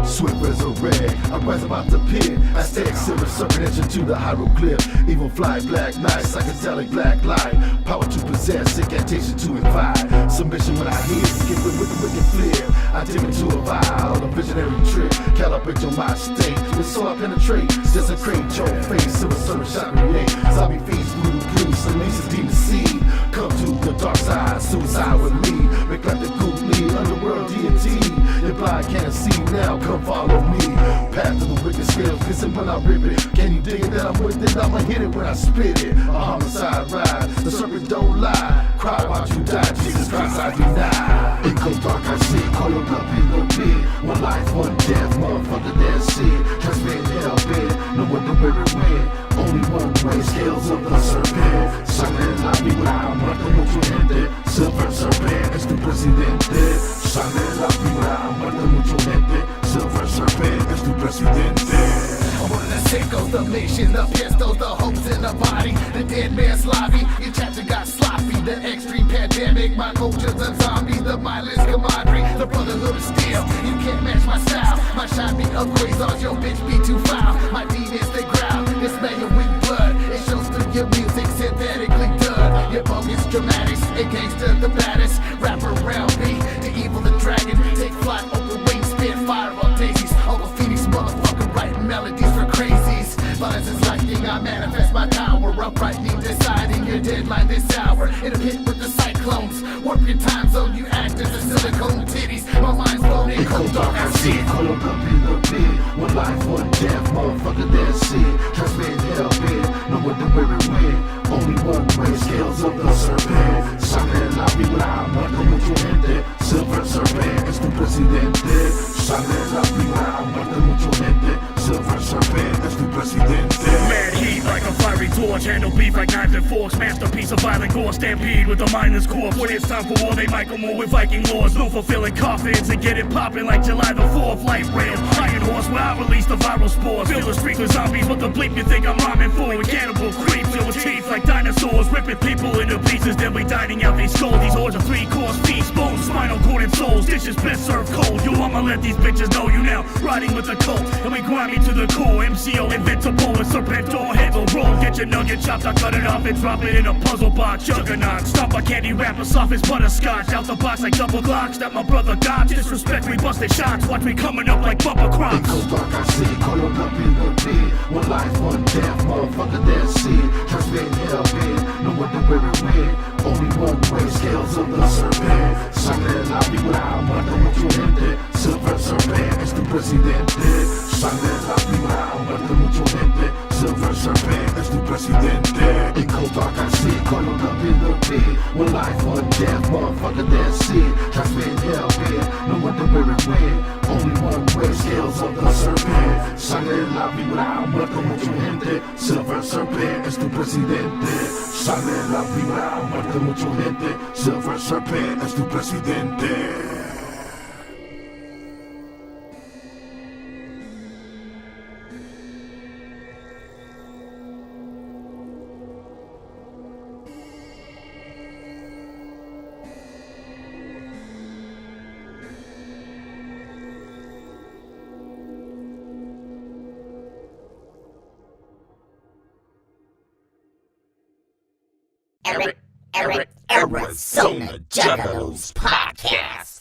Swift as a red, I rise about the pit. I stay silver serpent edge into the hieroglyph. Evil fly, black night, psychedelic black light. Power to possess, incantation to invite. Submission when I hear, skip it with the wicked flare. I dip into a vial, a visionary trick. Calibrate your mind state, with soul I penetrate. Desecrate your face, silver serpent shot create. Zombie feast, voodoo priest, unleashes demon seed. Come to the dark side, suicide with me. Make like the goop lead, underworld deity. Your blind can't see now, come follow me. Path to the wicked scales, listen when I rip it. Can you dig it that I'm with it? I'ma hit it when I spit it. A homicide ride, the serpent don't lie. Cry about you die, Jesus Christ I deny. It goes dark, I see, call up in the pit. One life, one death, motherfucker that's it. Just been hell bent, no wonder where it went. Only one way, scales of the serpent. Sangre en la vibra, muerte mucho gente. Silver serpent, es tu presidente. Sangre en la vibra, muerte mucho gente. Silver serpent, es tu presidente. One of the sickos, the mission, the pistols, the hopes in the body, the dead man's lobby. Your chapter got sloppy, the extreme pandemic. My culture's a zombie, the mindless camaraderie, the brotherhood of steel. You can't match my style. My shot be upgrades on your bitch be too foul. My demons they growl, they smell your weak blood. It shows through your music, synthetically done. Your bogus dramatics, it gangster the baddest. Wrap around me, the evil, the dragon. Take flight, open wings, spit fire on daisies. Uncle Phoenix, motherfucker, writing melodies for crazies. Violence is lightning, I manifest my power. Uprightly deciding your deadline this hour. In a pit with the cyclones, warp your time zone, you act as a silicone titties. My mind's blown in cold dark, I see it. Call up in the pit. One life, one death, motherfucker that's it. Just been hell bent, no wonder where it went. Only one way, scales of the serpent. Sangre en la vibra, muerte mucho gente. Silver serpent, es tu presidente. Sangre en la vibra, muerte mucho gente. Silver serpent, es tu presidente. Mad heat like a fiery torch, handle beef like knives and forks. Masterpiece of violent gore, stampede with a mindless corpse. When it's time for war, they Michael Moore with Viking laws. No fulfilling coffins and get it popping like July the 4th. Light rail, iron horse where I release the viral spores. Fill the streets with zombies, what the bleep you think I'm rhyming for? With cannibal creeps, with teeth like dinosaurs. Ripping people into pieces, then we dining out these skulls. These hordes of 3-course feast, bones, spinal cord and souls. Dishes best served cold. Yo, I'ma let these bitches know you now. Riding with the cult, and we grind me to the core. MCO inventable and serpent on handle roll. Get your nugget chopped, I cut it off and drop it in a puzzle box. Juggernaut, stop a candy wrapper, soft as butterscotch. Out the box like double glocks that my brother got. Disrespect, we busted shots, watch me coming up like bumper crops. It goes dark, I see, call up in the pit. One life, one death, motherfucker that's it. Just been hell bent, no wonder where it went. Only one way, scales of the serpent. Sangre en la vibra, muerte mucho gente. Silver serpent, es tu presidente. Sangre en la vibra, muerte mucho gente. Silver serpent, es tu presidente. In cold dark I see, call up in the pit. One life, one death, motherfucker that's it. Just been hell bent, no wonder where it went. Only one way, scales of the serpent. Sangre en la vibra, muerte mucho gente. Silver serpent, es tu presidente. Sangre en la vibra, muerte mucho gente. Silver serpent, es tu presidente. Arizona Juggalos podcast.